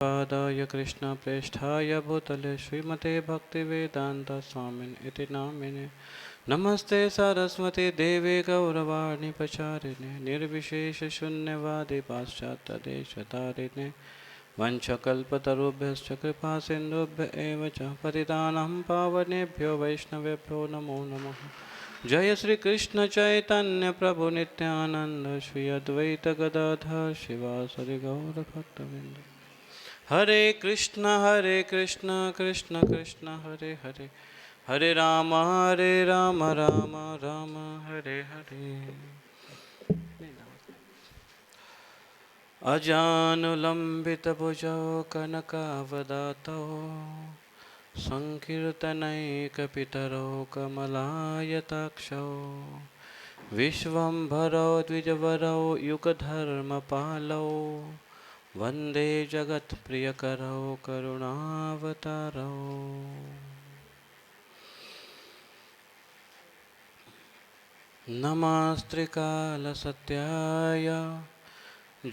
पादाय कृष्णप्रेष्ठाय भूतले श्रीमते भक्तिवेदान्तस्वामिन् इति नामिने। नमस्ते सरस्वती देवे गौरवाणी प्रचारिणे निर्विशेषशून्यवादी पाश्चात्यदेशतारिणे वंशकल्पतरुभ्यश्च कृपा सिन्धुभ्य एव च पतितानां पावनेभ्यो वैष्णवेभ्यो नमो नमः। जय श्री कृष्ण चैतन्य प्रभु नित्यानंद श्री अद्वैत गदाधर शिवासरि गौरभक्तवृंद। हरे कृष्ण कृष्ण कृष्ण हरे हरे, हरे राम राम राम हरे हरे। अजानुलम्बितभुजौ कनकावदातौ संकीर्तनैकपितरौ कमलायताक्षौ विश्वम्भरौ द्विजवरौ युगधर्मपालौ वन्दे जगत्प्रियकरौ करुणावतारौ। नमस्त्रिकालसत्याय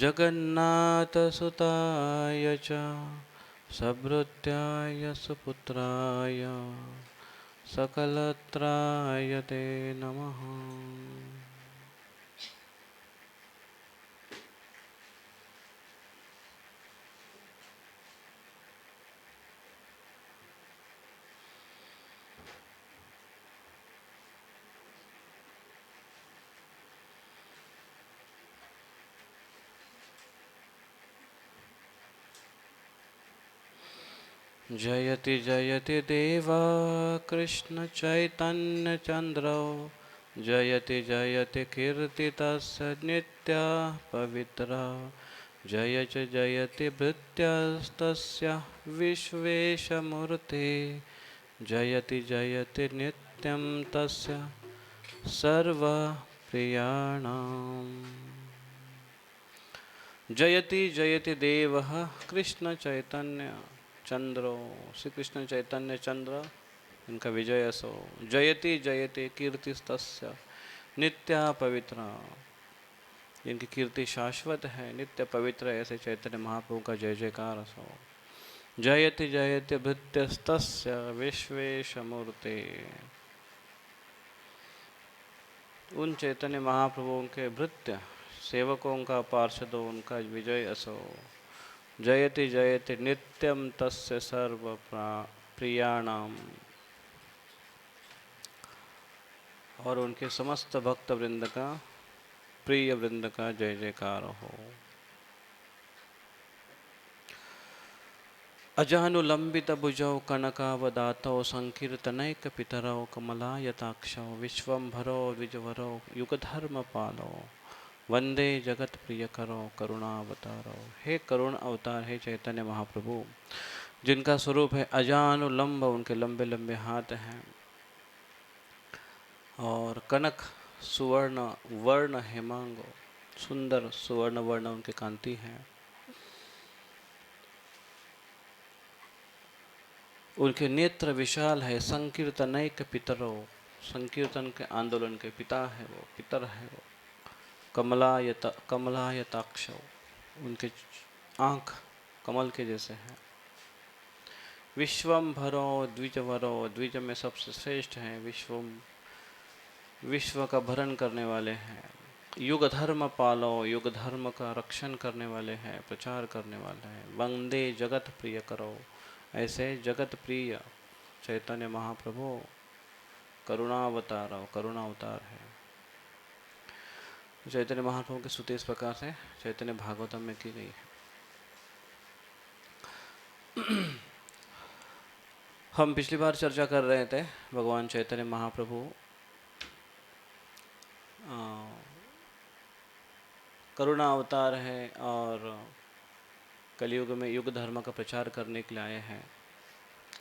जगन्नाथसुताय च सभृत्याय सुपुत्राय सकलत्राय ते नमः। जयति जयति देवा कृष्ण चैतन्य चंद्रो जयति जयति कीर्तितस्य नित्या पवित्रा जयति भृत्यस्तस्य विश्वेशमूर्ति जयति जयति नित्यं तस्य सर्वप्रियाणाम्। जयति जयति देवः कृष्ण चैतन्य चंद्रो, श्री कृष्ण चैतन्य चंद्र इनका विजय सो। जयति जयति कीर्तिस्तस्य नित्या पवित्रा, इनकी कीर्ति शाश्वत है, नित्य पवित्र ऐसे चैतन्य महाप्रभु का जय जयकार सो। जयति जयति भृत्यस्तस्य विश्वेशमूर्ते, उन चैतन्य महाप्रभुओं के भृत्य सेवकों का पार्षदों उनका विजय असो। जयति जयति नित्यम तस्य सर्व प्रियाणाम, और उनके समस्त भक्त वृंद का प्रिय वृंद का जय जयकार हो। अजानुलंबित भुजौ कनकावदातौ संकीर्तनैक पितरौ कमलायताक्षौ विश्वम्भरौ द्विजवरौ युगधर्मपालौ वंदे जगत प्रिय करो करुणावतारो। हे करुण अवतार, हे चैतन्य महाप्रभु, जिनका स्वरूप है अजानुलंब, उनके लंबे लंबे हाथ हैं, और कनक सुवर्ण वर्ण हेमांगो, सुंदर सुवर्ण वर्ण उनके कांति हैं। उनके नेत्र विशाल है। संकीर्तनैक पितरो, संकीर्तन के आंदोलन के पिता है वो, पितर है वो। कमलायताक्ष, उनके आँख कमल के जैसे हैं। विश्वम्भरो द्विजवरो, द्विज में सबसे श्रेष्ठ हैं। विश्व का भरण करने वाले हैं। युग धर्म पालो, युग धर्म का रक्षण करने वाले हैं, प्रचार करने वाले हैं। वंदे जगत प्रिय करो, ऐसे जगत प्रिय चैतन्य महाप्रभु करुणावतार, करुणावतार है। चैतन्य महाप्रभु की स्तुति इस प्रकार से चैतन्य भागवतम में की गई है। हम पिछली बार चर्चा कर रहे थे भगवान चैतन्य महाप्रभु करुणा अवतार है और कलयुग में युग धर्म का प्रचार करने के लिए आए हैं।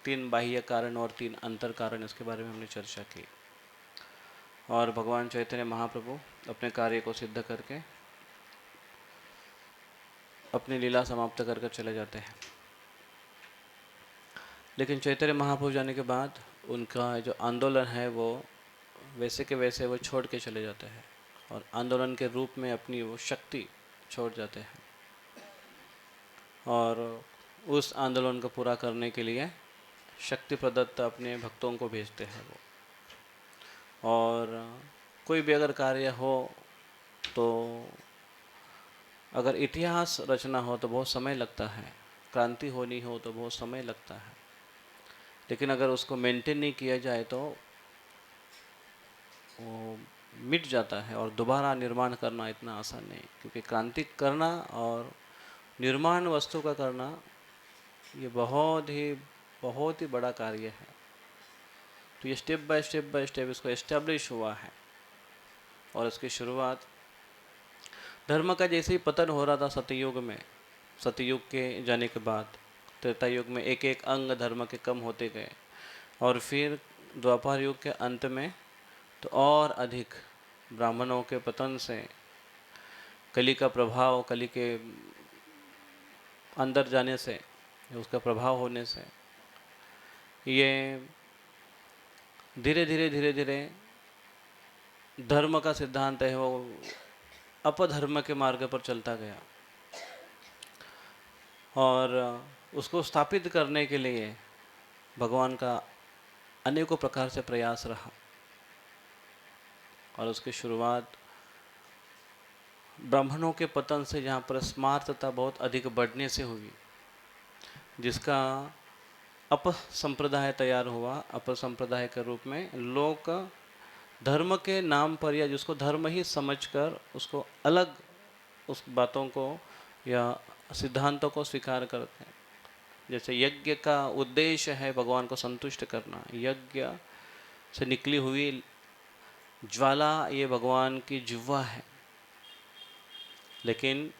3 बाह्य कारण और 3 अंतर कारण, इसके बारे में हमने चर्चा की। और भगवान चैतन्य महाप्रभु अपने कार्य को सिद्ध करके अपनी लीला समाप्त कर चले जाते हैं। लेकिन चैतन्य महाप्रभु जाने के बाद उनका जो आंदोलन है वो वैसे के वैसे वो छोड़ के चले जाते हैं, और आंदोलन के रूप में अपनी वो शक्ति छोड़ जाते हैं। और उस आंदोलन को पूरा करने के लिए शक्ति प्रदत्त अपने भक्तों को भेजते हैं वो। और कोई भी अगर कार्य हो तो अगर इतिहास रचना हो तो बहुत समय लगता है, क्रांति होनी हो तो बहुत समय लगता है, लेकिन अगर उसको मेंटेन नहीं किया जाए तो वो मिट जाता है। और दोबारा निर्माण करना इतना आसान नहीं, क्योंकि क्रांति करना और निर्माण वस्तु का करना ये बहुत ही बड़ा कार्य है। तो ये स्टेप बाय स्टेप इसको एस्टेब्लिश हुआ है। और इसकी शुरुआत धर्म का जैसे ही पतन हो रहा था सतयुग में, सतयुग के जाने के बाद त्रेता युग में एक एक अंग धर्म के कम होते गए, और फिर द्वापर युग के अंत में तो और अधिक ब्राह्मणों के पतन से, कली का प्रभाव, कली के अंदर जाने से, उसका प्रभाव होने से ये धीरे धीरे धर्म का सिद्धांत है वो अपधर्म के मार्ग पर चलता गया। और उसको स्थापित करने के लिए भगवान का अनेकों प्रकार से प्रयास रहा। और उसकी शुरुआत ब्राह्मणों के पतन से, जहाँ पर स्मार्तता बहुत अधिक बढ़ने से हुई, जिसका अप संप्रदाय तैयार हुआ। अप संप्रदाय के रूप में लोग धर्म के नाम पर, या जिसको धर्म ही समझकर उसको अलग उस बातों को या सिद्धांतों को स्वीकार करते हैं। जैसे यज्ञ का उद्देश्य है भगवान को संतुष्ट करना, यज्ञ से निकली हुई ज्वाला ये भगवान की जिह्वा है, लेकिन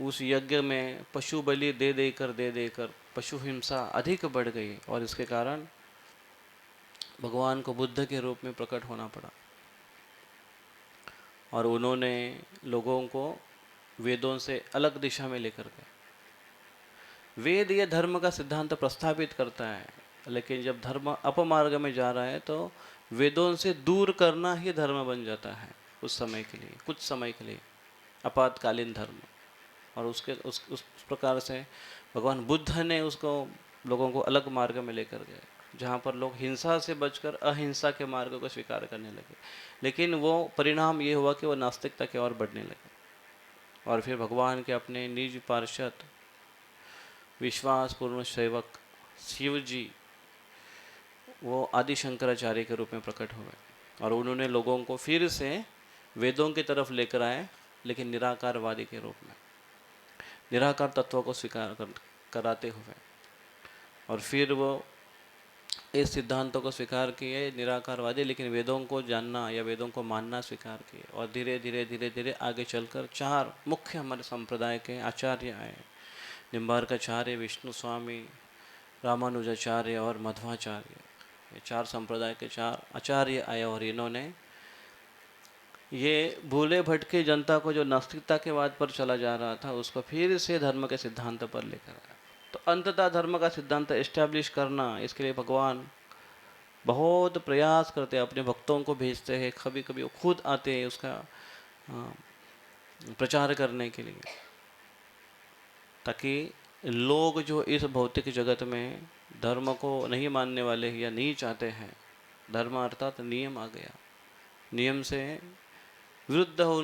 उस यज्ञ में पशु बलि दे देकर पशु हिंसा अधिक बढ़ गई, और इसके कारण भगवान को बुद्ध के रूप में प्रकट होना पड़ा। और उन्होंने लोगों को वेदों से अलग दिशा में लेकर गए। वेद ये धर्म का सिद्धांत प्रस्तावित करता है, लेकिन जब धर्म अपमार्ग में जा रहा है तो वेदों से दूर करना ही धर्म बन जाता है उस समय के लिए, कुछ समय के लिए, आपातकालीन धर्म। और उस प्रकार से भगवान बुद्ध ने उसको लोगों को अलग मार्ग में लेकर गए, जहाँ पर लोग हिंसा से बचकर अहिंसा के मार्ग को स्वीकार करने लगे। लेकिन वो परिणाम ये हुआ कि वो नास्तिकता की ओर बढ़ने लगे। और फिर भगवान के अपने निज पार्षद विश्वासपूर्ण सेवक शिव जी, वो आदि शंकराचार्य के रूप में प्रकट हुए, और उन्होंने लोगों को फिर से वेदों की तरफ लेकर आए, लेकिन निराकारवादी के रूप में, निराकार तत्वों को स्वीकार कराते हुए। और फिर वो इस सिद्धांतों को स्वीकार किए निराकारवादी, लेकिन वेदों को जानना या वेदों को मानना स्वीकार किए। और धीरे धीरे आगे चलकर चार मुख्य हमारे संप्रदाय के आचार्य आए, निम्बार्काचार्य, विष्णु स्वामी, रामानुजाचार्य और मध्वाचार्य। ये चार संप्रदाय के चार आचार्य आए, और इन्होंने ये भूले भटके जनता को जो नास्तिकता के वाद पर चला जा रहा था उसको फिर से धर्म के सिद्धांत पर लेकर आया। तो अंततः धर्म का सिद्धांत एस्टैब्लिश करना, इसके लिए भगवान बहुत प्रयास करते हैं, अपने भक्तों को भेजते हैं, कभी कभी वो खुद आते हैं उसका प्रचार करने के लिए, ताकि लोग जो इस भौतिक जगत में धर्म को नहीं मानने वाले या नहीं चाहते हैं, धर्म अर्थात नियम आ गया, नियम से विरुद्ध हो,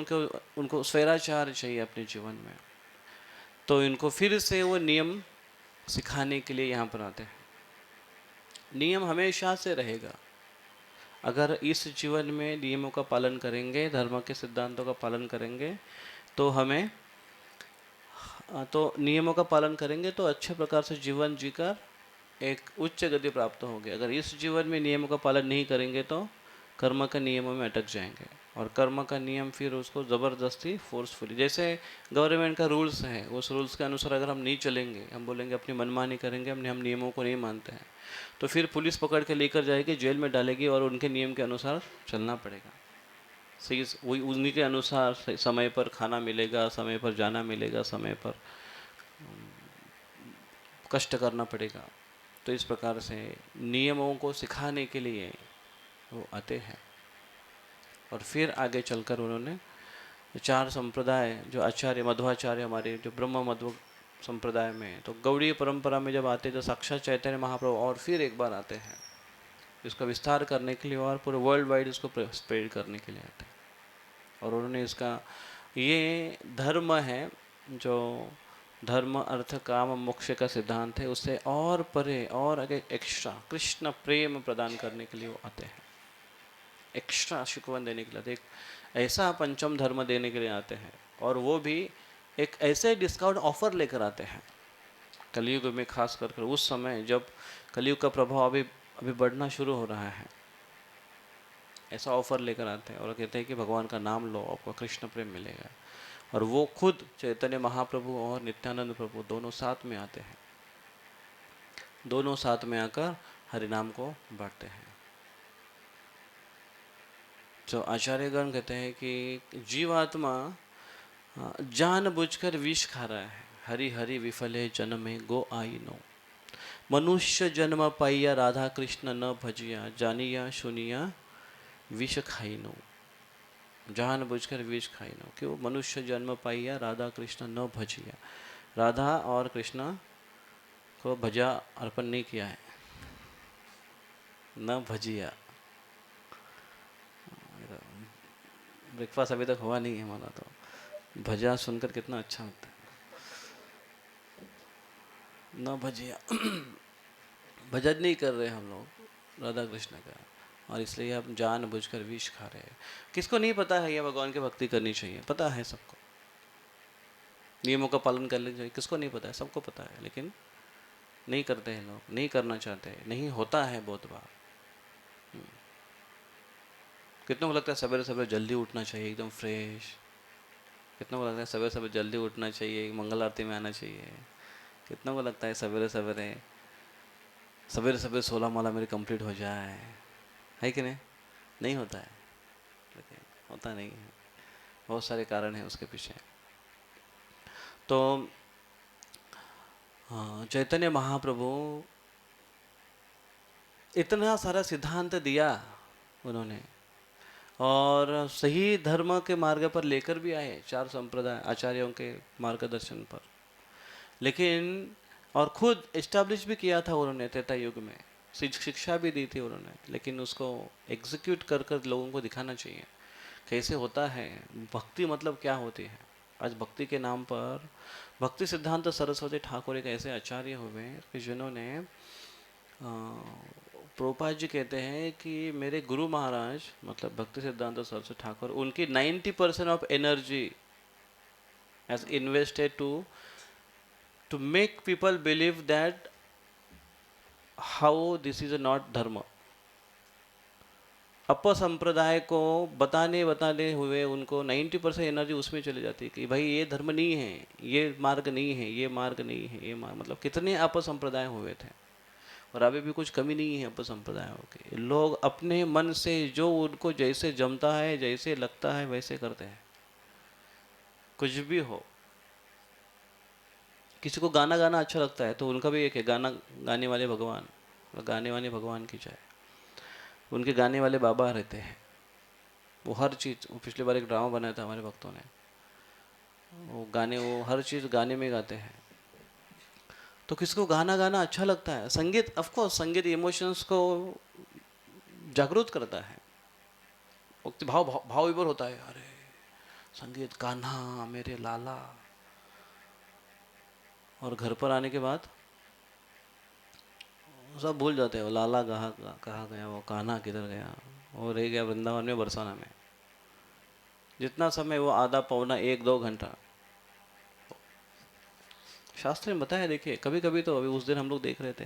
उनको स्वैराचार चाहिए अपने जीवन में, तो इनको फिर से वो नियम सिखाने के लिए यहाँ पर आते हैं। नियम हमेशा से रहेगा। अगर इस जीवन में नियमों का पालन करेंगे, धर्म के सिद्धांतों का पालन करेंगे, तो हमें तो नियमों का पालन करेंगे तो अच्छे प्रकार से जीवन जीकर एक उच्च गति प्राप्त होगी। अगर इस जीवन में नियमों का पालन नहीं करेंगे तो कर्म के नियमों में अटक जाएंगे, और कर्म का नियम फिर उसको ज़बरदस्ती फोर्सफुली, जैसे गवर्नमेंट का रूल्स है, उस रूल्स के अनुसार अगर हम नहीं चलेंगे, हम बोलेंगे अपनी मनमानी करेंगे, हम नियमों को नहीं मानते हैं, तो फिर पुलिस पकड़ के लेकर जाएगी, जेल में डालेगी, और उनके नियम के अनुसार चलना पड़ेगा। सही, वही उन्हीं के अनुसार समय पर खाना मिलेगा, समय पर जाना मिलेगा, समय पर कष्ट करना पड़ेगा। तो इस प्रकार से नियमों को सिखाने के लिए वो आते हैं। और फिर आगे चलकर उन्होंने चार संप्रदाय जो आचार्य, मध्वाचार्य हमारे जो ब्रह्म मध्व संप्रदाय में, तो गौड़ीय परंपरा में जब आते हैं तो साक्षात चैतन्य महाप्रभु और फिर एक बार आते हैं इसका विस्तार करने के लिए और पूरे वर्ल्ड वाइड इसको स्प्रेड करने के लिए आते हैं। और उन्होंने इसका ये धर्म है जो धर्म अर्थ काम मोक्ष का सिद्धांत है, उससे और परे और आगे एक्स्ट्रा कृष्ण प्रेम प्रदान करने के लिए वो आते हैं, एक्स्ट्रा शिकवन देने के लिए आते हैं, एक ऐसा पंचम धर्म देने के लिए आते हैं। और वो भी एक ऐसे डिस्काउंट ऑफर लेकर आते हैं कलयुग में, खास कर उस समय जब कलयुग का प्रभाव अभी अभी बढ़ना शुरू हो रहा है। ऐसा ऑफर लेकर आते हैं और कहते हैं कि भगवान का नाम लो, आपको कृष्ण प्रेम मिलेगा। और वो खुद चैतन्य महाप्रभु और नित्यानंद प्रभु दोनों साथ में आते हैं, दोनों साथ में आकर हरिनाम को बांटते हैं। तो आचार्यगण कहते हैं कि जीवात्मा जानबूझकर विष खा रहा है। हरि हरि विफले जन्मे गो आई नो, मनुष्य जन्म पाइया राधा कृष्ण न भजिया, जानिया सुनिया विष खाई नो। जानबूझकर विष खाई नो, क्यों? मनुष्य जन्म पाइया राधा कृष्ण न भजिया, राधा और कृष्ण को भजा अर्पण नहीं किया है, न भजिया। ब्रेकफास्ट अभी तक हुआ नहीं है हमारा, तो भजा सुनकर कितना अच्छा लगता है। न भजिया भजन नहीं कर रहे हम लोग राधा कृष्ण का, और इसलिए हम जानबूझकर विष खा रहे हैं। किसको नहीं पता है ये भगवान की भक्ति करनी चाहिए? पता है सबको, नियमों का पालन करना चाहिए, किसको नहीं पता है? सबको पता है, लेकिन नहीं करते हैं लोग, नहीं करना चाहते, नहीं होता है बहुत बार। कितनों को लगता है सवेरे सवेरे जल्दी उठना चाहिए एकदम फ्रेश, कितनों को लगता है सवेरे सवेरे जल्दी उठना चाहिए, मंगल आरती में आना चाहिए, कितनों को लगता है सवेरे सवेरे सवेरे सवेरे 16 माला मेरी कंप्लीट हो जाए, है कि नहीं? नहीं होता है, लेकिन होता नहीं है, बहुत सारे कारण हैं उसके पीछे। तो चैतन्य महाप्रभु इतना सारा सिद्धांत दिया उन्होंने, और सही धर्म के मार्ग पर लेकर भी आए, 4 संप्रदाय आचार्यों के मार्गदर्शन पर। लेकिन और खुद इस्टेब्लिश भी किया था उन्होंने त्रेता युग में, शिक्षा भी दी थी उन्होंने, लेकिन उसको एग्जीक्यूट कर कर लोगों को दिखाना चाहिए कैसे होता है भक्ति, मतलब क्या होती है। आज भक्ति के नाम पर भक्ति सिद्धांत सरस्वती ठाकुर एक ऐसे आचार्य हुए कि जिन्होंने प्रभुपाद जी कहते हैं कि मेरे गुरु महाराज मतलब भक्ति सिद्धांत सरस्वती ठाकुर, उनकी 90% of energy has invested to make people believe that how this is not dharma. अपसंप्रदाय को बताने हुए उनको 90% एनर्जी उसमें चली जाती है कि भाई ये धर्म नहीं है, ये मार्ग नहीं है, ये मार्ग नहीं है, ये मार्ग, मतलब कितने अपसंप्रदाय हुए थे। और अभी भी कुछ कमी नहीं है अपसंप्रदायों की। लोग अपने मन से जो उनको जैसे जमता है, जैसे लगता है वैसे करते हैं, कुछ भी हो। किसी को गाना गाना अच्छा लगता है तो उनका भी एक है गाना गाने वाले भगवान, गाने वाले भगवान की जय। उनके गाने वाले बाबा रहते हैं, वो हर चीज़, वो पिछली बार एक ड्रामा बनाया था हमारे भक्तों ने, वो गाने, वो हर चीज़ गाने में गाते हैं। तो किसको गाना गाना अच्छा लगता है? संगीत, ऑफ कोर्स संगीत इमोशंस को जागरूक करता है, भाव भाव विभोर होता है। अरे संगीत, कान्हा मेरे लाला। और घर पर आने के बाद सब भूल जाते हैं, वो लाला कहाँ गया, वो कान्हा किधर गया, वो रह गया वृंदावन में बरसाना में। जितना समय वो आधा पौना 1-2 घंटा शास्त्र में बताया। देखिए कभी कभी तो अभी उस दिन हम लोग देख रहे थे,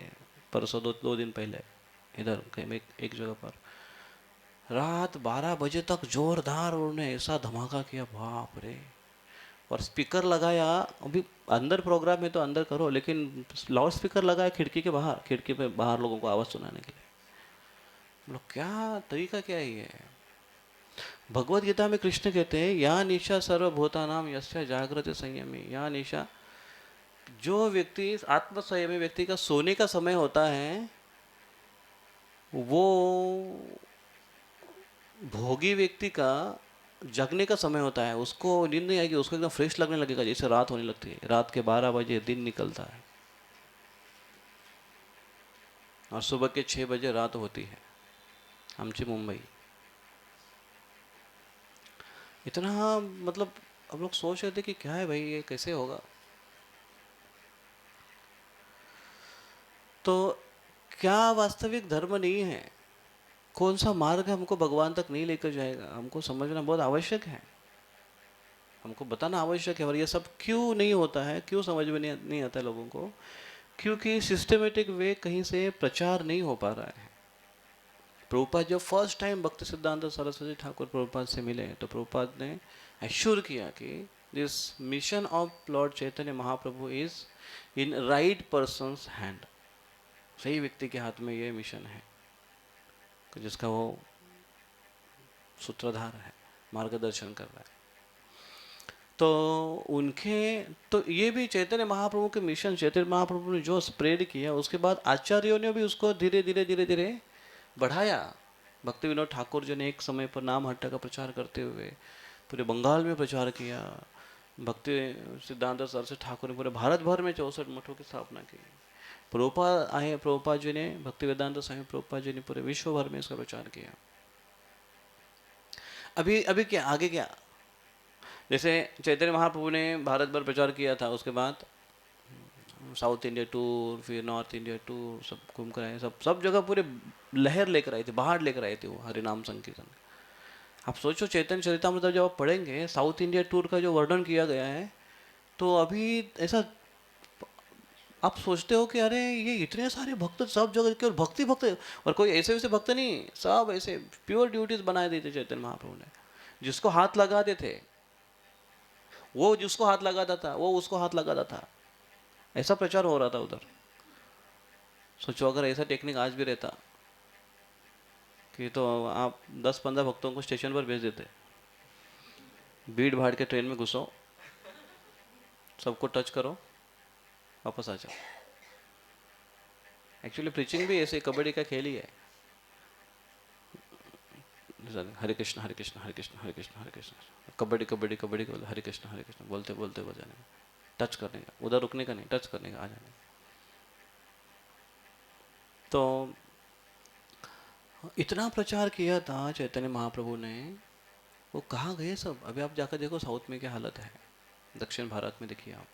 परसों 2 दिन पहले इधर कहीं एक जगह पर रात 12 बजे तक जोरदार उन्होंने ऐसा धमाका किया, बाप रे। और स्पीकर लगाया, अभी अंदर प्रोग्राम में तो अंदर करो, लेकिन लाउड स्पीकर लगाया खिड़की के बाहर, खिड़की पे बाहर लोगों को आवाज़ सुनाने के लिए। मतलब क्या तरीका, क्या ही है। भगवत गीता में कृष्ण कहते हैं या निशा सर्वभूतानाम यस्य जागृत संयमी, या निशा, जो व्यक्ति आत्मसंयमी व्यक्ति का सोने का समय होता है, वो भोगी व्यक्ति का जगने का समय होता है, उसको नींद नहीं आएगी, उसको एकदम फ्रेश लगने लगेगा, जैसे रात होने लगती है। रात के 12 बजे दिन निकलता है और सुबह के 6 बजे रात होती है। आमची मुंबई इतना, मतलब हम लोग सोच रहे थे कि क्या है भाई, ये कैसे होगा। तो क्या वास्तविक धर्म नहीं है, कौन सा मार्ग हमको भगवान तक नहीं लेकर जाएगा, हमको समझना बहुत आवश्यक है, हमको बताना आवश्यक है। और ये सब क्यों नहीं होता है, क्यों समझ में नहीं आता है लोगों को? क्योंकि सिस्टमेटिक वे कहीं से प्रचार नहीं हो पा रहा है। प्रभुपाद जब फर्स्ट टाइम भक्ति सिद्धांत सरस्वती ठाकुर प्रभुपाद से मिले, तो प्रभुपाद ने एश्योर किया कि this mission of Lord Chaitanya Mahaprabhu is in right persons hand. सही व्यक्ति के हाथ में ये मिशन है, जिसका वो सूत्रधार है, मार्गदर्शन कर रहा है। तो उनके, तो ये भी चैतन्य महाप्रभु के मिशन, चैतन्य महाप्रभु ने जो स्प्रेड किया, उसके बाद आचार्यों ने भी उसको धीरे धीरे धीरे धीरे बढ़ाया। भक्ति विनोद ठाकुर जी ने एक समय पर नाम हट्टा का प्रचार करते हुए पूरे बंगाल में प्रचार किया। भक्ति सिद्धांत सरस्वती ठाकुर ने पूरे भारत भर में 64 मठों की स्थापना की। प्रभुपाद आए, प्रभुपाद जी ने, भक्ति वेदांत स्वामी प्रभुपाद जी ने पूरे विश्व भर में इसका प्रचार किया। अभी अभी क्या आगे क्या, जैसे चैतन्य महाप्रभु ने भारत भर प्रचार किया था, उसके बाद साउथ इंडिया टूर, फिर नॉर्थ इंडिया टूर, सब घूम कर आए, सब जगह पूरे लहर लेकर आए थे, बाहर लेकर आए थे वो हरिनाम संकीर्तन। आप सोचो चैतन्य चरितामृत जब आप पढ़ेंगे, साउथ इंडिया टूर का जो वर्णन किया गया है, तो अभी ऐसा आप सोचते हो कि अरे ये इतने सारे भक्त सब जगह के, और भक्ति भक्त, और कोई ऐसे वैसे भक्त नहीं, सब ऐसे प्योर ड्यूटीज बनाए देते चैतन्य महाप्रभु ने। जिसको हाथ लगाते थे वो जिसको हाथ लगाता था, वो उसको हाथ लगाता था, ऐसा प्रचार हो रहा था उधर। सोचो अगर ऐसा टेक्निक आज भी रहता कि, तो आप 10-15 भक्तों को स्टेशन पर भेज देते, भीड़ भाड़ के ट्रेन में घुसो, सबको टच करो, वापस आ जाओ। एक्चुअली प्रीचिंग भी ऐसे कबड्डी का खेल ही है। हरे कृष्ण हरे कृष्ण हरे कृष्ण हरे कृष्ण हरे कृष्ण, कबड्डी कबड्डी कबड्डी को हरे कृष्ण बोलते बोलते हो जाने, टच करने का, उधर रुकने का नहीं, टच करने का, आ जाने। तो इतना प्रचार किया था चैतन्य महाप्रभु ने, वो कहाँ गए सब? अभी आप जाकर देखो साउथ में क्या हालत है, दक्षिण भारत में देखिए आप,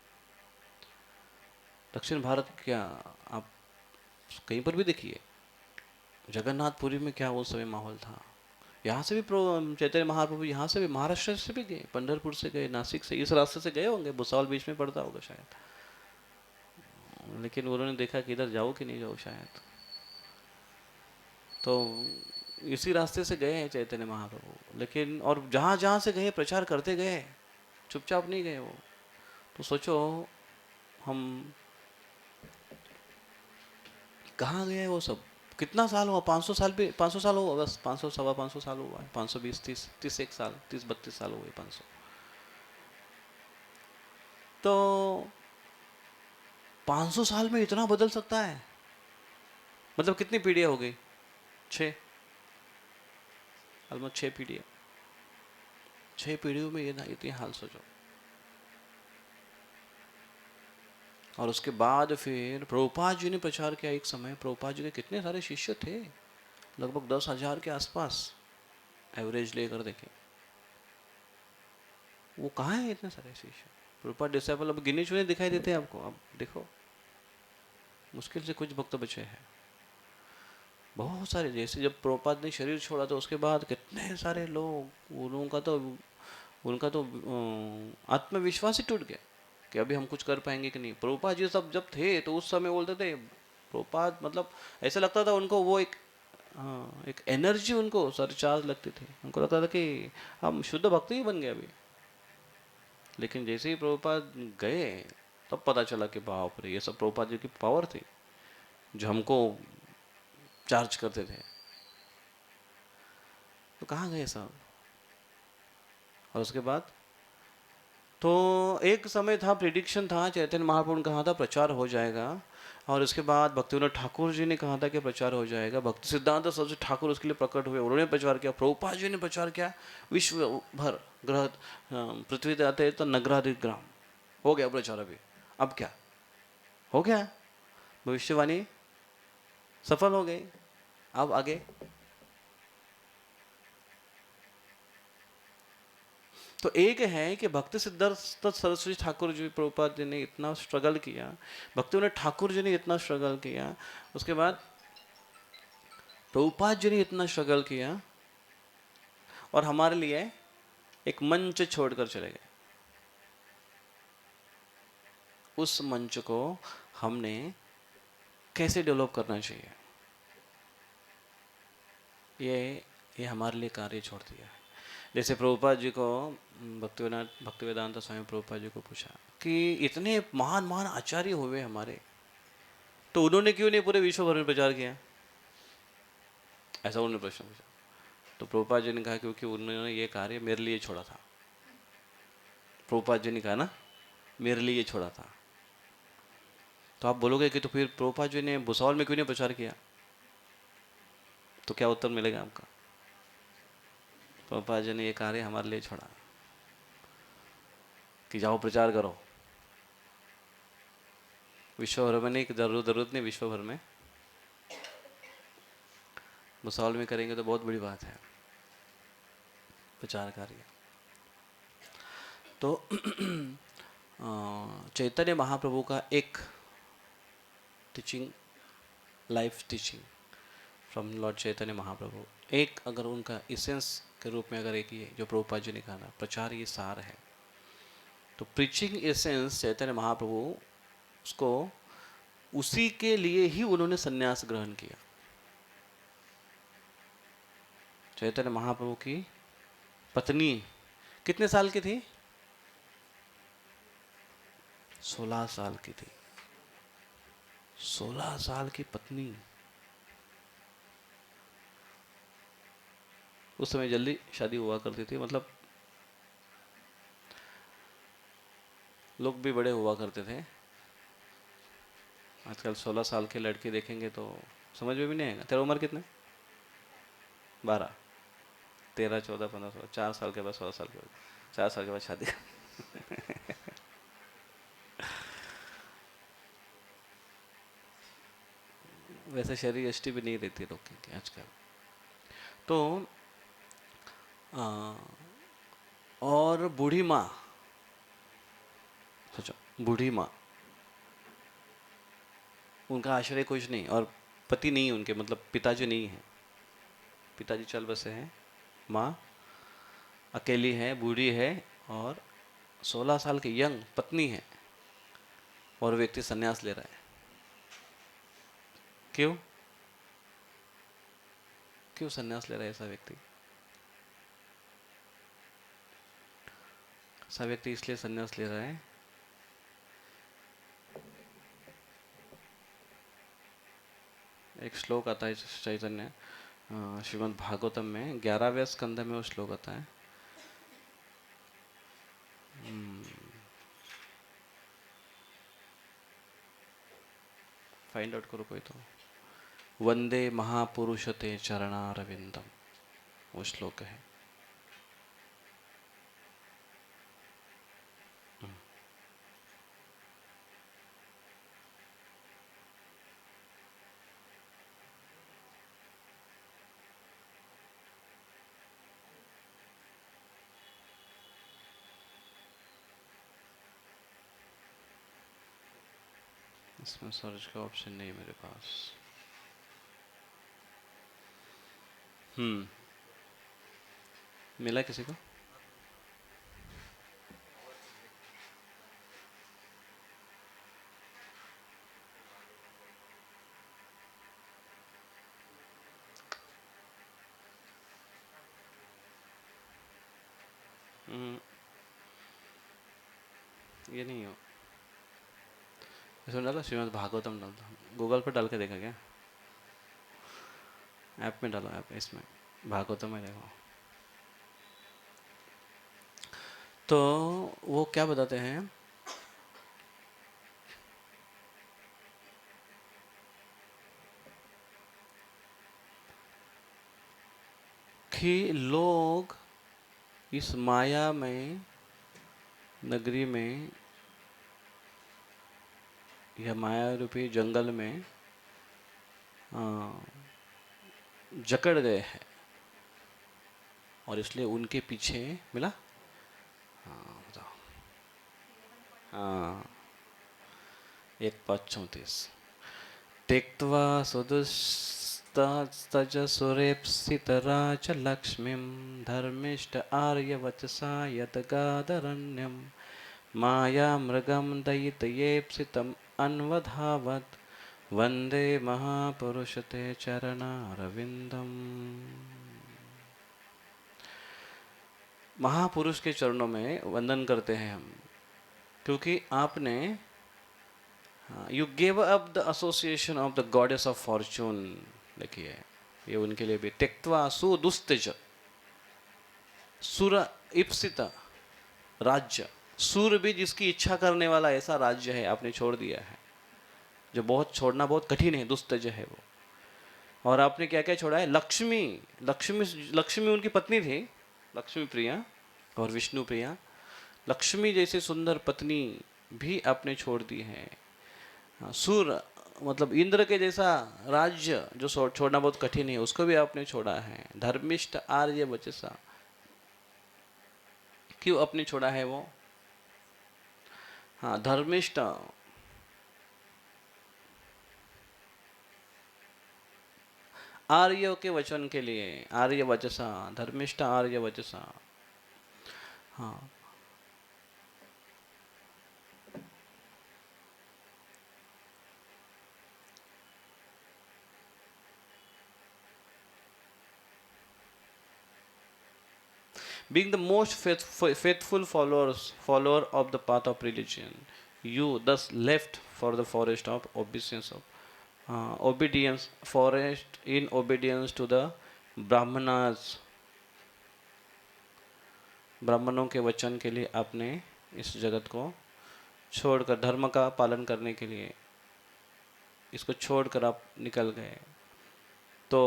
दक्षिण भारत क्या, आप कहीं पर भी देखिए, जगन्नाथपुरी में क्या उस समय माहौल था। यहाँ से भी चैतन्य महाप्रभु यहाँ से भी, महाराष्ट्र से भी गए, पंढरपुर से गए, नासिक से, इस रास्ते से गए होंगे, भुसावल बीच में पड़ता होगा शायद, लेकिन उन्होंने देखा कि इधर जाओ कि नहीं जाओ शायद, तो इसी रास्ते से गए हैं चैतन्य महाप्रभु। लेकिन और जहाँ जहाँ से गए प्रचार करते गए, चुपचाप नहीं गए वो। तो सोचो हम कहाँ गए वो सब, कितना साल हुआ, 500 साल भी, 500 साल हुआ बस, 500 सवा 500 साल हुआ है, 520 30 30 एक साल, 30-32 साल हुए 500। तो 500 साल में इतना बदल सकता है, मतलब कितनी पीढ़ियाँ हो गई, 6, ऑलमोस्ट 6 पीढ़ियाँ, 6 पीढ़ियों में ये ना इतनी हाल सोचो। और उसके बाद फिर प्रभुपाद जी ने प्रचार किया। एक समय प्रभुपाद जी के कितने सारे शिष्य थे, लगभग 10,000 के आसपास एवरेज लेकर देखें, वो कहाँ है इतने सारे शिष्य? प्रभुपाद डिसाइपल अब गिने चुने दिखाई देते हैं आपको, अब देखो मुश्किल से कुछ भक्त बचे हैं, बहुत सारे। जैसे जब प्रभुपाद ने शरीर छोड़ा तो उसके बाद कितने सारे लोग, उनका तो आत्मविश्वास ही टूट गया कि अभी हम कुछ कर पाएंगे कि नहीं। प्रभुपाद जी सब जब थे तो उस समय बोलते थे, प्रभुपाद मतलब ऐसा लगता था उनको, वो एक, हाँ, एक एनर्जी उनको सरचार्ज लगती थी, उनको लगता था कि हम शुद्ध भक्त ही बन गए अभी। लेकिन जैसे ही प्रभुपाद गए तब पता चला कि बाप रे, ये सब प्रभुपाद जी की पावर थी जो हमको चार्ज करते थे। तो कहाँ गए सब? और उसके बाद तो एक समय था, प्रिडिक्शन था, चैतन्य महाप्रभु ने कहा था प्रचार हो जाएगा, और उसके बाद भक्तिविनोद ठाकुर जी ने कहा था कि प्रचार हो जाएगा। भक्ति सिद्धांत सरस्वती ठाकुर उसके लिए प्रकट हुए, उन्होंने प्रचार किया। प्रभुपाद जी ने प्रचार किया, विश्व भर ग्रह पृथ्वी पे आते तो नगराधिक ग्राम हो गया प्रचार। अभी अब क्या हो गया, भविष्यवाणी सफल हो गई। अब आगे तो एक है कि भक्ति सिद्धार्थ सरस्वती ठाकुर जी प्रभुपाद जी ने इतना स्ट्रगल किया, भक्तिविनोद ठाकुर जी ने इतना स्ट्रगल किया, उसके बाद प्रभुपाद जी ने इतना स्ट्रगल किया, और हमारे लिए एक मंच छोड़कर चले गए। उस मंच को हमने कैसे डेवलप करना चाहिए, ये हमारे लिए कार्य छोड़ दिया। जैसे प्रभुपाद जी को भक्तिवेदांत स्वामी प्रभुपाद जी को पूछा कि इतने महान महान आचार्य हुए हमारे, तो उन्होंने क्यों नहीं पूरे विश्व भर में प्रचार किया, ऐसा उन्होंने प्रश्न पूछा। तो प्रभुपाद जी ने कहा क्योंकि उन्होंने ये कार्य मेरे लिए छोड़ा था। प्रभुपाद जी ने कहा ना, मेरे लिए छोड़ा था। तो आप बोलोगे कि तो फिर प्रभुपाद जी ने भुसावल में क्यों नहीं प्रचार किया, तो क्या उत्तर मिलेगा आपका? प्रभुपाद जी ने ये कार्य हमारे लिए छोड़ा कि जाओ प्रचार करो विश्व भर में। नहीं, जरूरत नहीं विश्व भर में, भुसावल में करेंगे तो बहुत बड़ी बात है प्रचार कार्य। तो चैतन्य महाप्रभु का एक teaching, life teaching from lord Chaitanya Mahaprabhu, एक अगर उनका इसेंस के रूप में अगर एक ये जो प्रभुपाद जी ने कहा ना, प्रचार ये सार है, तो प्रीचिंग एसेंस चैतन्य महाप्रभु, उसको उसी के लिए ही उन्होंने संन्यास ग्रहण किया। चैतन्य महाप्रभु की पत्नी कितने साल की थी? 16 साल की थी। 16 साल की पत्नी। उस समय जल्दी शादी हुआ करती थी, मतलब लोग भी बड़े हुआ करते थे। आजकल 16 साल के लड़के देखेंगे तो समझ में भी नहीं आएगा। तेरा उम्र कितने? 12, 13, 14, 15, 16, 4 साल के बाद 16 साल के बाद, 4 साल के बाद शादी वैसे शरीर एसटी भी नहीं रहती लोग की आजकल। तो और बूढ़ी माँ, सोचो बूढ़ी माँ, उनका आश्रय कुछ नहीं, और पति नहीं उनके, मतलब पिताजी नहीं है, पिताजी चल बसे हैं, माँ अकेली है, बूढ़ी है, और 16 साल की यंग पत्नी है, और व्यक्ति संन्यास ले रहा है। क्यों क्यों संन्यास ले रहा है ऐसा व्यक्ति? ऐसा व्यक्ति इसलिए संन्यास ले रहा है, एक श्लोक आता है चैतन्य श्रीमद् भागवतम में 11वें स्कंद में वो श्लोक आता है। फाइंड आउट करो कोई तो। वंदे महापुरुष ते चरणारविंदम, वो श्लोक है। इसमें सर्च का ऑप्शन नहीं है मेरे पास। मिला किसी को? ये नहीं हो, इसमें डाला श्रीमद् भागवतम डालता, गूगल पर डाल के देखा क्या? ऐप में डालो, ऐप इसमें भागवतम में देखो। तो वो क्या बताते हैं कि लोग इस माया में नगरी में या माया रूपी जंगल में जकड़ गए हैं और इसलिए उनके पीछे मिला। हाँ बताओ। हाँ 1:34 त्यक्त्वा सुदुस्तज सुरेप्सितराज लक्ष्मीं धर्मिष्ठ आर्यवचसा यतगादरण्यं माया मृगं दयितयेप्सितम् अन्वधावत् वंदे महापुरुष ते चरणारविंदम। महापुरुष के चरणों में वंदन करते हैं हम, क्योंकि आपने you gave up the association of the goddess of Fortune. देखिए ये उनके लिए भी त्यक्त्वा सुदुस्तेज सुर इप्सित राज्य, सूर भी जिसकी इच्छा करने वाला ऐसा राज्य है आपने छोड़ दिया है, जो बहुत छोड़ना बहुत कठिन है, दुस्तेज है वो। और आपने क्या क्या छोड़ा है? लक्ष्मी, लक्ष्मी लक्ष्मी उनकी पत्नी थी, लक्ष्मी प्रिया और विष्णु प्रिया। लक्ष्मी जैसी सुंदर पत्नी भी आपने छोड़ दी है। सूर मतलब इंद्र के जैसा राज्य जो छोड़ना बहुत कठिन है, उसको भी आपने छोड़ा है। धर्मिष्ठ आर्य वचसा, क्यों आपने छोड़ा है वो? हाँ धर्मिष्ठ, आर्य के वचन के लिए, आर्य वचसा, धर्मिष्ठ आर्य वचसा। हाँ being the most faithful follower of the path of religion, you thus left for the forest of obedience of obedience, forest in obedience to the brahmanas। ब्राह्मणों के वचन के लिए आपने इस जगत को छोड़कर, धर्म का पालन करने के लिए इसको छोड़कर आप निकल गए। तो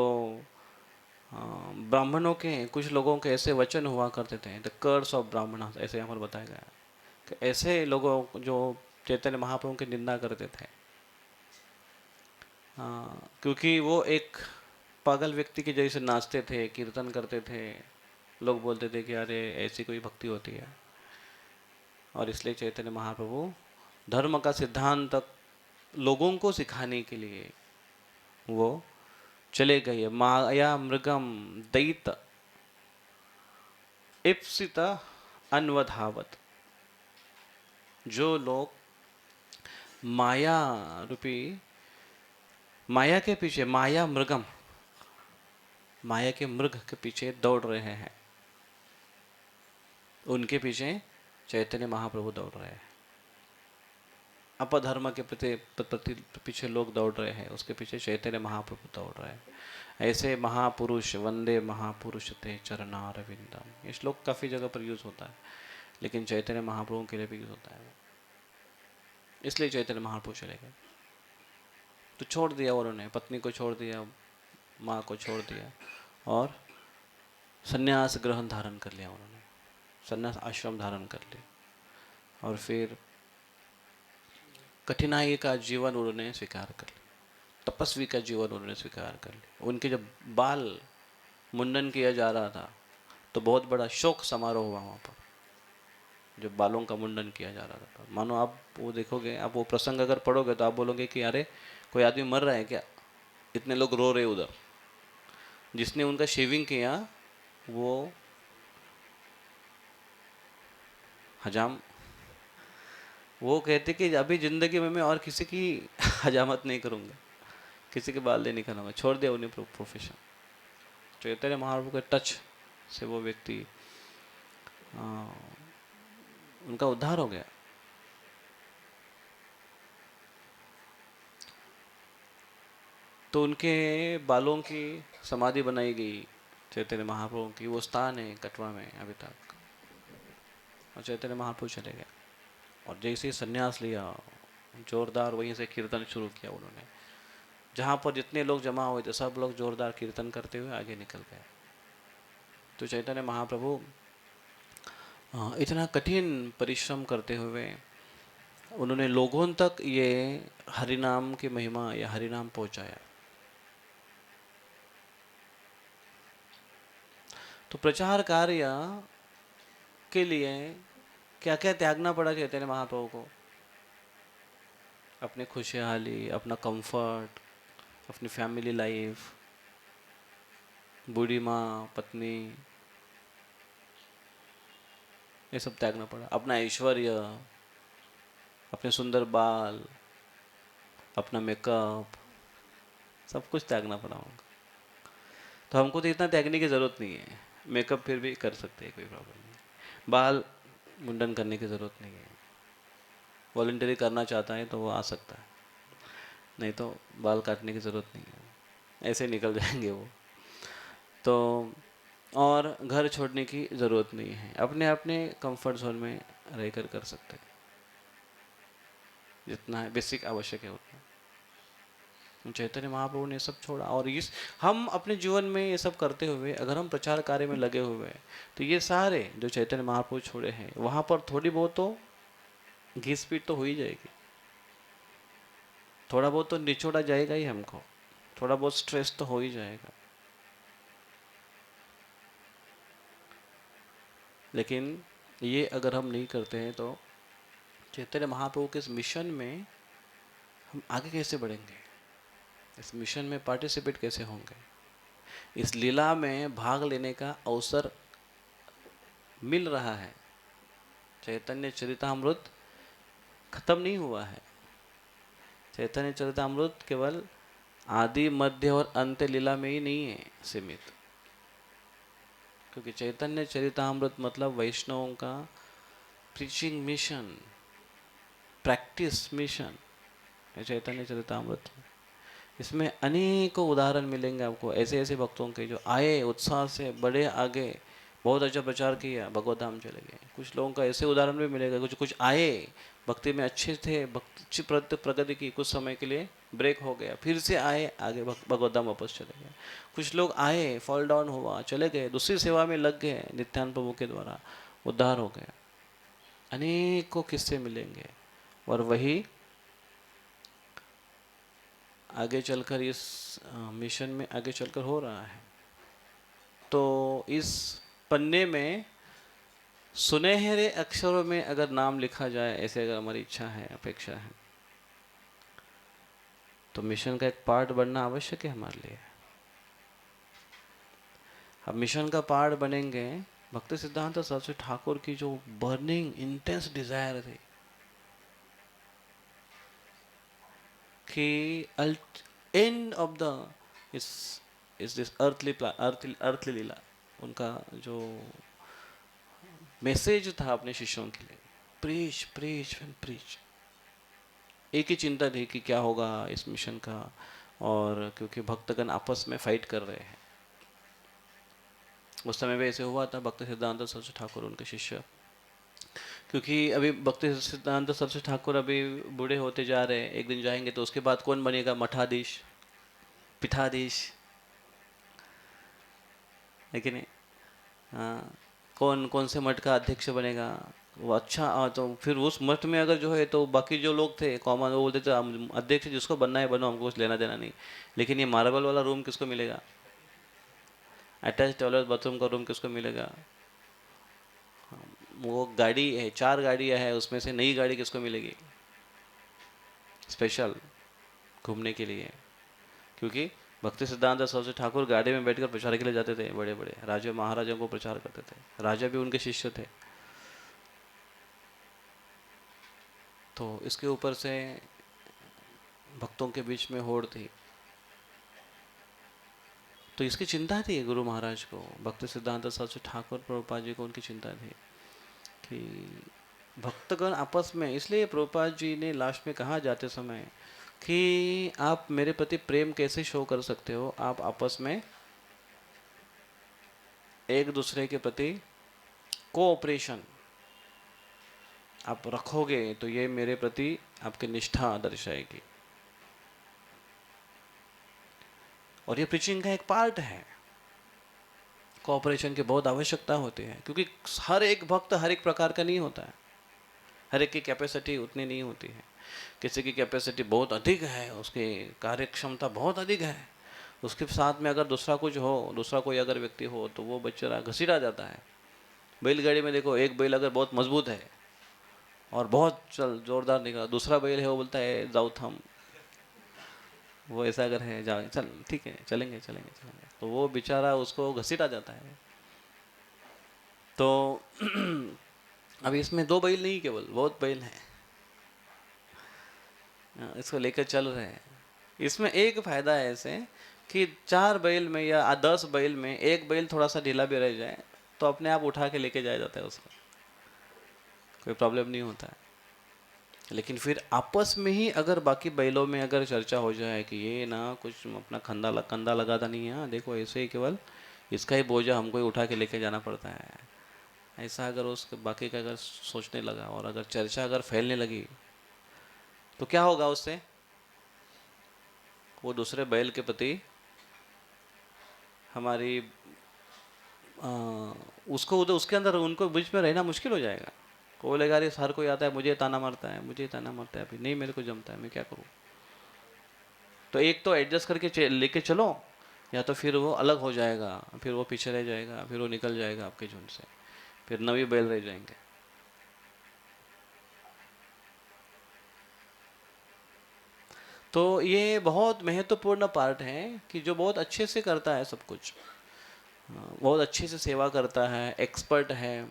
ब्राह्मणों के, कुछ लोगों के ऐसे वचन हुआ करते थे, द कर्स ऑफ ब्राह्मण, ऐसे यहाँ पर बताया गया कि ऐसे लोगों जो चैतन्य महाप्रभु की निंदा करते थे, क्योंकि वो एक पागल व्यक्ति के जैसे नाचते थे, कीर्तन करते थे, लोग बोलते थे कि अरे ऐसी कोई भक्ति होती है। और इसलिए चैतन्य महाप्रभु धर्म का सिद्धांत तक लोगों को सिखाने के लिए वो चले गए। माया मृगम दैत इप्सित अन्वधावत, जो लोग माया रूपी, माया के पीछे, माया मृगम, माया के मृग के पीछे दौड़ रहे हैं, उनके पीछे चैतन्य महाप्रभु दौड़ रहे हैं। अपधर्म के प्रति पीछे लोग दौड़ रहे हैं, उसके पीछे चैतन्य महाप्रभु दौड़ रहे हैं। ऐसे महापुरुष, वंदे महापुरुष ते चरणारविंदम, ये श्लोक काफ़ी जगह पर यूज़ होता है, लेकिन चैतन्य महाप्रभु के लिए भी यूज़ होता है। इसलिए चैतन्य महाप्रभु चले गए, तो छोड़ दिया उन्होंने, पत्नी को छोड़ दिया, माँ को छोड़ दिया और संन्यास ग्रहण धारण कर लिया उन्होंने, संन्यास आश्रम धारण कर लिया और फिर कठिनाई का जीवन उन्होंने स्वीकार कर लिया, तपस्वी का जीवन उन्होंने स्वीकार कर लिया। उनके जब बाल मुंडन किया जा रहा था तो बहुत बड़ा शोक समारोह हुआ वहाँ पर, जब बालों का मुंडन किया जा रहा था। मानो आप वो देखोगे, आप वो प्रसंग अगर पढ़ोगे तो आप बोलोगे कि अरे कोई आदमी मर रहा है क्या, इतने लोग रो रहे उधर। जिसने उनका शेविंग किया वो हजाम, वो कहते कि अभी ज़िंदगी में मैं और किसी की हजामत नहीं करूँगा, किसी के बाल नहीं कराऊंगा, छोड़ दिया उन्हें प्रोफेशन। चैतन्य महाप्रभु के टच से वो व्यक्ति, उनका उद्धार हो गया। तो उनके बालों की समाधि बनाई गई चैतन्य महाप्रभु की, वो स्थान है कटवा में अभी तक। और चैतन्य महाप्रभु चले गए। और जैसे ही संन्यास लिया, जोरदार वहीं से कीर्तन शुरू किया उन्होंने। जहाँ पर जितने लोग जमा हुए थे सब लोग जोरदार कीर्तन करते हुए आगे निकल गए। तो चैतन्य महाप्रभु इतना कठिन परिश्रम करते हुए उन्होंने लोगों तक ये हरिनाम की महिमा या हरिनाम पहुंचाया। तो प्रचार कार्य के लिए क्या क्या त्यागना पड़ा चैतन्य महाप्रभु को? अपनी खुशहाली, अपना कंफर्ट, अपनी फैमिली लाइफ, बूढ़ी माँ, पत्नी, ये सब त्यागना पड़ा। अपना ऐश्वर्य, अपने सुंदर बाल, अपना मेकअप, सब कुछ त्यागना पड़ा उनको। तो हमको तो इतना त्यागने की ज़रूरत नहीं है। मेकअप फिर भी कर सकते हैं, कोई प्रॉब्लम नहीं। बाल मुंडन करने की ज़रूरत नहीं है। वॉलंटरी करना चाहता है तो वो आ सकता है, नहीं तो बाल काटने की ज़रूरत नहीं है, ऐसे निकल जाएंगे वो। तो और घर छोड़ने की ज़रूरत नहीं है, अपने अपने कंफर्ट जोन में रहकर कर सकते हैं। जितना है बेसिक आवश्यक है उतना। चैतन्य महाप्रभु ने सब छोड़ा। और इस हम अपने जीवन में ये सब करते हुए अगर हम प्रचार कार्य में लगे हुए हैं तो ये सारे जो चैतन्य महाप्रभु छोड़े हैं वहाँ पर थोड़ी बहुत तो घिस पीट तो हो ही जाएगी, थोड़ा बहुत तो निचोड़ा जाएगा ही हमको, थोड़ा बहुत स्ट्रेस तो हो ही जाएगा। लेकिन ये अगर हम नहीं करते हैं तो चैतन्य महाप्रभु के इस मिशन में हम आगे कैसे बढ़ेंगे? इस मिशन में पार्टिसिपेट कैसे होंगे? इस लीला में भाग लेने का अवसर मिल रहा है। चैतन्य चरितामृत खत्म नहीं हुआ है। चैतन्य चरितामृत केवल आदि, मध्य और अंत लीला में ही नहीं है सीमित, क्योंकि चैतन्य चरितामृत मतलब वैष्णवों का प्रीचिंग मिशन, प्रैक्टिस मिशन है चैतन्य चरितामृत में। इसमें अनेकों उदाहरण मिलेंगे आपको, ऐसे ऐसे भक्तों के जो आए उत्साह से, बड़े आगे, बहुत अच्छा प्रचार किया, भगवत धाम चले गए। कुछ लोगों का ऐसे उदाहरण भी मिलेगा, कुछ आए भक्ति में अच्छे थे, भक्ति प्रगति की, कुछ समय के लिए ब्रेक हो गया, फिर से आए आगे भगवत धाम वापस चले गए। कुछ लोग आए, फॉल डाउन हुआ, चले गए, दूसरी सेवा में लग गए, नित्यानंद प्रभु के द्वारा उद्धार हो गए। अनेकों किस्से मिलेंगे। और वही आगे चलकर इस मिशन में आगे चलकर हो रहा है। तो इस पन्ने में सुनहरे अक्षरों में अगर नाम लिखा जाए, ऐसे अगर हमारी इच्छा है, अपेक्षा है, तो मिशन का एक पार्ट बनना आवश्यक है हमारे लिए। अब मिशन का पार्ट बनेंगे। भक्ति सिद्धांत सरस्वती ठाकुर की जो बर्निंग इंटेंस डिजायर थी कि एंड ऑफ द इस दिस अर्थली लीला, उनका जो मैसेज था अपने शिष्यों के लिए, प्रीच प्रीच एंड प्रीच। एक ही चिंता थी कि क्या होगा इस मिशन का, और क्योंकि भक्तगण आपस में फाइट कर रहे हैं। उस समय भी ऐसे हुआ था। भक्ति सिद्धांत सरस्वती ठाकुर उनके शिष्य, क्योंकि अभी भक्ति सिद्धांत सरस्वती ठाकुर अभी बूढ़े होते जा रहे हैं, एक दिन जाएंगे तो उसके बाद कौन बनेगा मठाधीश, पीठाधीश, है कि नहीं? हाँ, कौन कौन से मठ का अध्यक्ष बनेगा वो। अच्छा, तो फिर उस मठ में अगर जो है तो बाकी जो लोग थे कॉमन, वो बोलते थे अध्यक्ष जिसको बनना है बनो, हमको कुछ लेना देना नहीं। लेकिन ये मार्बल वाला रूम किसको मिलेगा? अटैच टॉयलेट बाथरूम का रूम किसको मिलेगा? वो गाड़ी है, 4 गाड़ियाँ है, उसमें से नई गाड़ी किसको मिलेगी स्पेशल घूमने के लिए? क्योंकि भक्ति सिद्धांत सरस्वती ठाकुर गाड़ी में बैठकर प्रचार के लिए जाते थे, बड़े बड़े राजा महाराजाओं को प्रचार करते थे, राजा भी उनके शिष्य थे। तो इसके ऊपर से भक्तों के बीच में होड़ थी। तो इसकी चिंता थी गुरु महाराज को, भक्ति सिद्धांत सरस्वती ठाकुर प्रभुपाद जी को उनकी चिंता थी कि भक्तगण आपस में। इसलिए प्रभुपाद जी ने लास्ट में कहा जाते समय कि आप मेरे प्रति प्रेम कैसे शो कर सकते हो? आप आपस में एक दूसरे के प्रति कोऑपरेशन, आप रखोगे तो ये मेरे प्रति आपकी निष्ठा दर्शाएगी। और ये प्रीचिंग का एक पार्ट है। कोऑपरेशन की बहुत आवश्यकता होती है, क्योंकि हर एक भक्त हर एक प्रकार का नहीं होता है, हर एक की कैपेसिटी उतनी नहीं होती है। किसी की कैपेसिटी बहुत अधिक है, उसकी कार्य क्षमता बहुत अधिक है, उसके साथ में अगर दूसरा कुछ हो, दूसरा कोई अगर व्यक्ति हो, तो वो बेचारा घसीटा जाता है। बैलगाड़ी में देखो, एक बैल अगर बहुत मजबूत है और बहुत चल जोरदार निकला, दूसरा बैल है वो बोलता है जाओ थम, वो ऐसा अगर है जाओ चल ठीक है चलेंगे चलेंगे चलेंगे, तो वो बेचारा उसको घसीटा जाता है। तो अब इसमें दो बैल नहीं, केवल बहुत बैल हैं, इसको लेकर चल रहे हैं। इसमें एक फायदा है ऐसे कि 4 बैल में या 10 बैल में एक बैल थोड़ा सा ढीला भी रह जाए तो अपने आप उठा के लेके जाया जाता है, उसको कोई प्रॉब्लम नहीं होता है। लेकिन फिर आपस में ही अगर बाकी बैलों में अगर चर्चा हो जाए कि ये ना कुछ अपना कंधा लगाता नहीं है, देखो ऐसे ही केवल इसका ही बोझा हमको ही उठा के लेके जाना पड़ता है, ऐसा अगर उसके बाकी का अगर सोचने लगा और अगर चर्चा अगर फैलने लगी, तो क्या होगा उससे? वो दूसरे बैल के प्रति हमारी उसको उधर उसके अंदर उनको बीच में रहना मुश्किल हो जाएगा। वो बोलेगा अरे हर कोई आता है मुझे ताना मारता है, मुझे ताना मारता है, अभी नहीं मेरे को जमता है, मैं क्या करूँ? तो एक तो एडजस्ट करके लेके चलो, या तो फिर वो अलग हो जाएगा, फिर वो पीछे रह जाएगा, फिर वो निकल जाएगा आपके झुंड से, फिर नवी बैल रह जाएंगे। तो ये बहुत महत्वपूर्ण पार्ट है कि जो बहुत अच्छे से करता है सब कुछ, बहुत अच्छे से सेवा करता है, एक्सपर्ट है,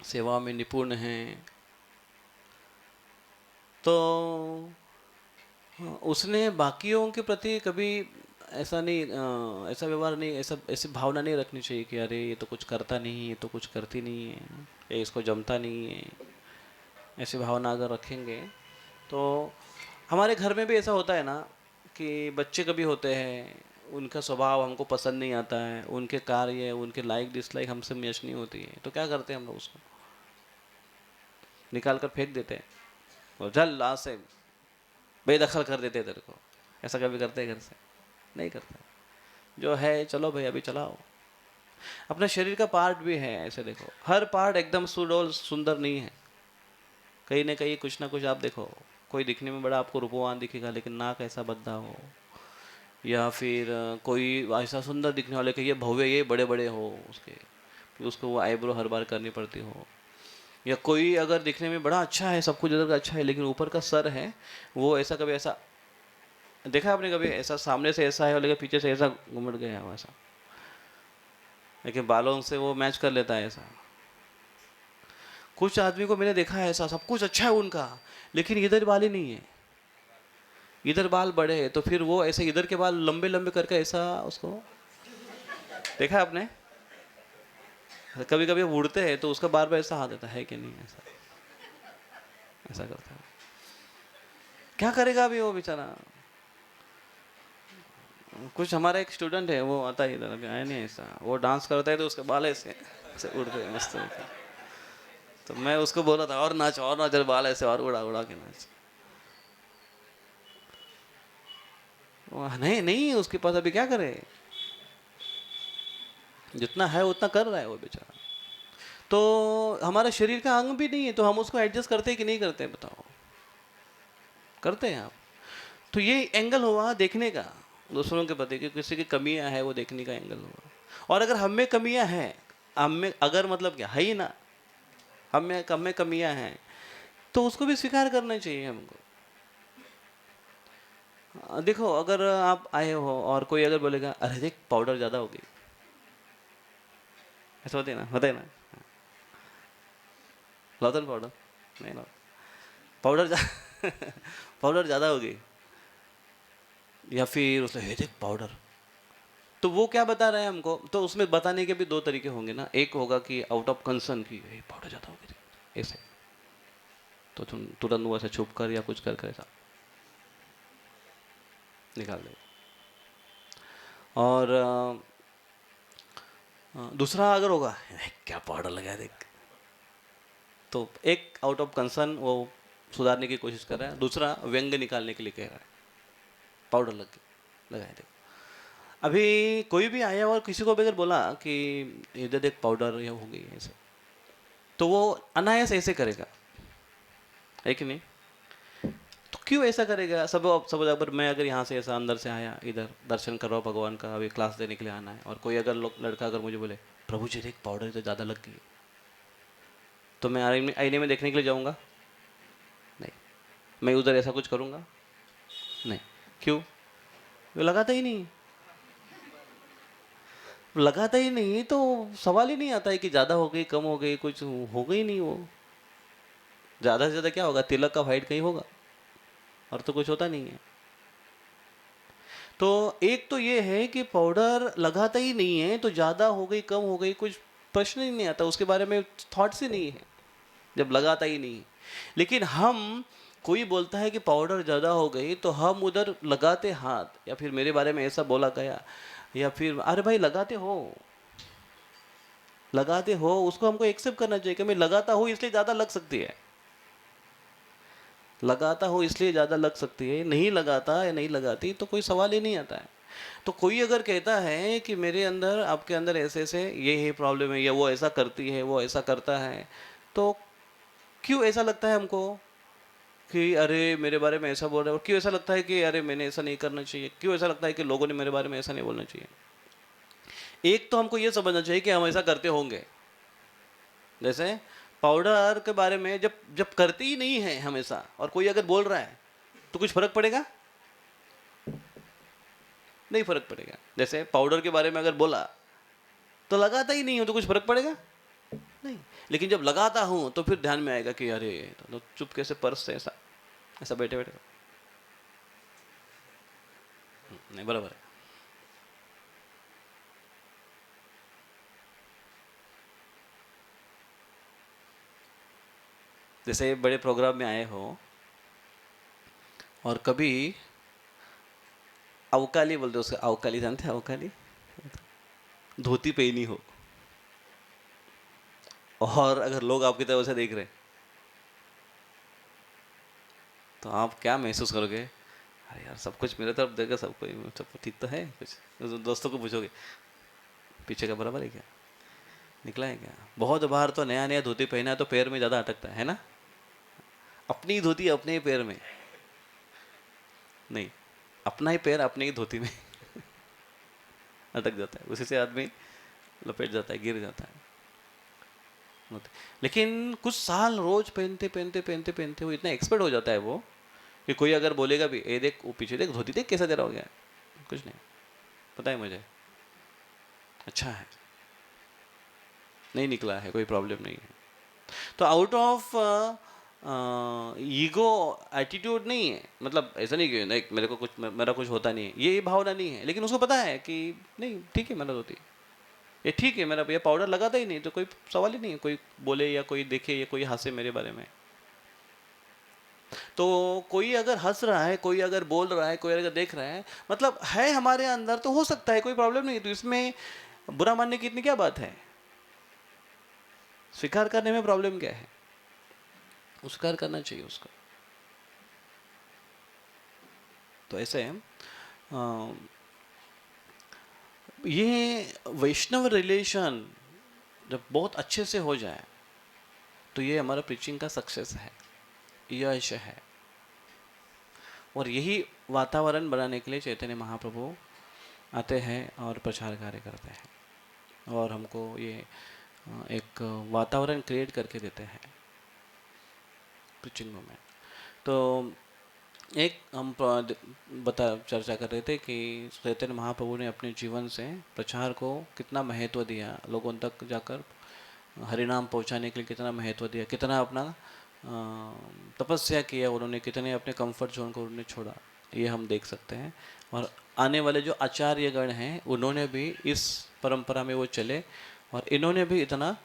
सेवा में निपुण है, तो उसने बाकियों के प्रति कभी ऐसा नहीं ऐसा व्यवहार नहीं, ऐसी भावना नहीं रखनी चाहिए कि अरे ये तो कुछ करता नहीं, ये तो कुछ करती नहीं है, ये इसको जमता नहीं है। ऐसी भावना अगर रखेंगे तो हमारे घर में भी ऐसा होता है ना कि बच्चे कभी होते हैं, उनका स्वभाव हमको पसंद नहीं आता है, उनके कार्य उनके लाइक डिसलाइक हमसे मैच नहीं होती है, तो क्या करते हैं हम लोग? उसको निकाल कर फेंक देते हैं और जल ला से बेदखल कर देते हैं तेरे को। ऐसा कभी करते हैं घर से? नहीं करते। जो है चलो भाई अभी चलाओ। अपने शरीर का पार्ट भी है ऐसे, देखो हर पार्ट एकदम सुडौल सुंदर नहीं है, कहीं ना कहीं कुछ ना कुछ आप देखो, कोई दिखने में बड़ा आपको रूपवान दिखेगा लेकिन नाक ऐसा भद्दा हो, या फिर कोई ऐसा सुंदर दिखने वाले कि ये भव्य ये बड़े बड़े हो उसके, फिर उसको वो आईब्रो हर बार करनी पड़ती हो, या कोई अगर दिखने में बड़ा अच्छा है, सब कुछ इधर का अच्छा है, लेकिन ऊपर का सर है वो ऐसा, कभी ऐसा देखा आपने? कभी ऐसा सामने से ऐसा है और लेकिन पीछे से ऐसा घुमट गया है वैसा, लेकिन बालों से वो मैच कर लेता है ऐसा। कुछ आदमी को मैंने देखा है ऐसा, सब कुछ अच्छा है उनका, लेकिन इधर बाल ही नहीं है, इधर बाल बड़े हैं, तो फिर वो ऐसे इधर के बाल लंबे लंबे करके ऐसा उसको देखा आपने? कभी कभी उड़ते हैं तो उसका बार बार ऐसा हाथ देता है कि नहीं, ऐसा ऐसा करता है। क्या करेगा अभी वो बेचारा? कुछ हमारा एक स्टूडेंट है, वो आता है इधर, अभी आया नहीं ऐसा, वो डांस करता है तो उसके बाल ऐसे ऐसे उड़ते हैं मस्त होते। तो मैं उसको बोला था और नाच तेरे बाल ऐसे और उड़ा उड़ा के नाच। नहीं नहीं, उसके पास अभी क्या करे, जितना है उतना कर रहा है वो बेचारा। तो हमारा शरीर का अंग भी नहीं है, तो हम उसको एडजस्ट करते हैं कि नहीं करते, बताओ? करते हैं आप। तो ये एंगल हुआ देखने का दूसरों के प्रति, कि किसी की कमियां है वो देखने का एंगल हुआ। और अगर हम में कमियां हैं, हम में अगर मतलब क्या है ही ना, हम में कमियां हैं, तो उसको भी स्वीकार करना चाहिए हमको। देखो अगर आप आए हो और कोई अगर बोलेगा अरे देख पाउडर ज़्यादा हो गई, ऐसा होते ना, लाते ना पाउडर? नहीं लाते। पाउडर पाउडर ज़्यादा हो गई, या फिर उसने हे देख पाउडर, तो वो क्या बता रहे हैं हमको? तो उसमें बताने के भी दो तरीके होंगे ना, एक होगा कि आउट ऑफ कंसर्न की पाउडर ज़्यादा हो गई ऐसे, तो तुम तुरंत वो ऐसे छुप कर या कुछ कर ऐसा निकाल दे। और दूसरा अगर होगा क्या पाउडर लगाया देख, तो एक आउट ऑफ कंसर्न वो सुधारने की कोशिश कर रहा है, दूसरा व्यंग निकालने के लिए कह रहा है पाउडर लगाए देखो। अभी कोई भी आया और किसी को भी अगर बोला कि इधर देख पाउडर या हो गई ऐसे, तो वो अनायास ऐसे करेगा, है कि नहीं? तो क्यों ऐसा करेगा? सब सब अगर मैं अगर यहाँ से ऐसा अंदर से आया, इधर दर्शन कर रहा हूँ भगवान का, अभी क्लास देने के लिए आना है, और कोई अगर लड़का अगर मुझे बोले प्रभु जी देख पाउडर तो ज़्यादा लग गई, तो मैं आईने में देखने के लिए जाऊँगा? नहीं। मैं उधर ऐसा कुछ करूँगा? नहीं। क्यों? वो लगाता ही नहीं, लगाता ही नहीं, तो सवाल ही नहीं आता है कि ज़्यादा हो गई, कम हो गई, कुछ हो गई नहीं। वो ज़्यादा से ज़्यादा क्या होगा? तिलक का वाइट कहीं होगा, और तो कुछ होता नहीं है। तो एक तो ये है कि पाउडर लगाता ही नहीं है, तो ज़्यादा हो गई, कम हो गई, कुछ प्रश्न ही नहीं आता, उसके बारे में थॉट्स ही नहीं है जब लगाता ही नहीं है। लेकिन हम, कोई बोलता है कि पाउडर ज़्यादा हो गई, तो हम उधर लगाते हाथ, या फिर मेरे बारे में ऐसा बोला गया, या फिर अरे भाई लगाते हो, लगाते हो, उसको हमको एक्सेप्ट करना चाहिए कि मैं लगाता हूँ इसलिए ज़्यादा लग सकती है, लगाता हूँ इसलिए ज़्यादा लग सकती है, नहीं लगाता या नहीं लगाती तो कोई सवाल ही नहीं आता है। तो कोई अगर कहता है कि मेरे अंदर, आपके अंदर ऐसे ऐसे ये है प्रॉब्लम है, या वो ऐसा करती है, वो ऐसा करता है, तो क्यों ऐसा लगता है हमको कि अरे मेरे बारे में ऐसा बोल रहे हैं? और क्यों ऐसा लगता है कि अरे मैंने ऐसा नहीं करना चाहिए? क्यों ऐसा लगता है कि लोगों ने मेरे बारे में ऐसा नहीं बोलना चाहिए? एक तो हमको ये समझना चाहिए कि हम ऐसा करते होंगे। जैसे पाउडर के बारे में जब जब करते ही नहीं है हमेशा, और कोई अगर बोल रहा है तो कुछ फर्क पड़ेगा? नहीं फर्क पड़ेगा। जैसे पाउडर के बारे में अगर बोला तो लगाता ही नहीं हो, तो कुछ फर्क पड़ेगा? नहीं। लेकिन जब लगाता हूं तो फिर ध्यान में आएगा कि अरे तो चुप कैसे पर्स से ऐसा ऐसा बैठे बैठे, नहीं बराबर है। जैसे बड़े प्रोग्राम में आए हो और कभी अवकाली बोलते, उसका अवकाली जानते हैं? अवकाली धोती पहनी हो, और अगर लोग आपकी तरफ से देख रहे हैं, तो आप क्या महसूस करोगे? अरे यार सब कुछ मेरे तरफ देगा, सब कोई सब ठीक तो है। कुछ तो दोस्तों को पूछोगे पीछे का बराबर है क्या, निकला है क्या? बहुत बार तो नया नया धोती पहना है तो पैर में ज़्यादा अटकता है ना? अपनी धोती अपने ही पैर में नहीं, अपना ही पैर अपने ही धोती में अटक जाता है, उसी से आदमी लपेट जाता है, गिर जाता है। लेकिन कुछ साल रोज पहनते पहनते पहनते पहनते वो इतना एक्सपर्ट हो जाता है वो, कि कोई अगर बोलेगा भी ए देख वो पीछे देख धोती देख कैसा तेरा हो गया, कुछ नहीं पता है मुझे, अच्छा है, नहीं निकला है, कोई प्रॉब्लम नहीं है। तो आउट ऑफ ईगो एटीट्यूड नहीं है, मतलब ऐसा नहीं कि नहीं मेरे को कुछ, मेरा कुछ होता नहीं है, ये भावना नहीं है। लेकिन उसको पता है कि नहीं ठीक है मेरा धोती, ये ठीक है मेरा, ये पाउडर लगाता ही नहीं, तो कोई सवाल ही नहीं है, कोई बोले या कोई देखे या कोई हंसे मेरे बारे में। तो कोई अगर हंस रहा है, कोई अगर बोल रहा है, कोई अगर देख रहा है, मतलब है हमारे अंदर, तो हो सकता है, कोई प्रॉब्लम नहीं है। तो इसमें बुरा मानने की इतनी क्या बात है? स्वीकार करने में प्रॉब्लम क्या है? स्वीकार करना चाहिए उसको। तो ऐसे ये वैष्णव रिलेशन जब बहुत अच्छे से हो जाए तो ये हमारा प्रीचिंग का सक्सेस है, यश है। और यही वातावरण बनाने के लिए चैतन्य महाप्रभु आते हैं और प्रचार कार्य करते हैं, और हमको ये एक वातावरण क्रिएट करके देते हैं प्रीचिंग में। तो एक हम चर्चा कर रहे थे कि चैतन्य महाप्रभु ने अपने जीवन से प्रचार को कितना महत्व दिया, लोगों तक जाकर हरिनाम पहुंचाने के लिए कितना महत्व दिया, कितना अपना तपस्या किया उन्होंने, कितने अपने कंफर्ट जोन को उन्होंने छोड़ा, ये हम देख सकते हैं। और आने वाले जो आचार्यगण हैं उन्होंने भी इस परंपरा में वो चले, और इन्होंने भी इतना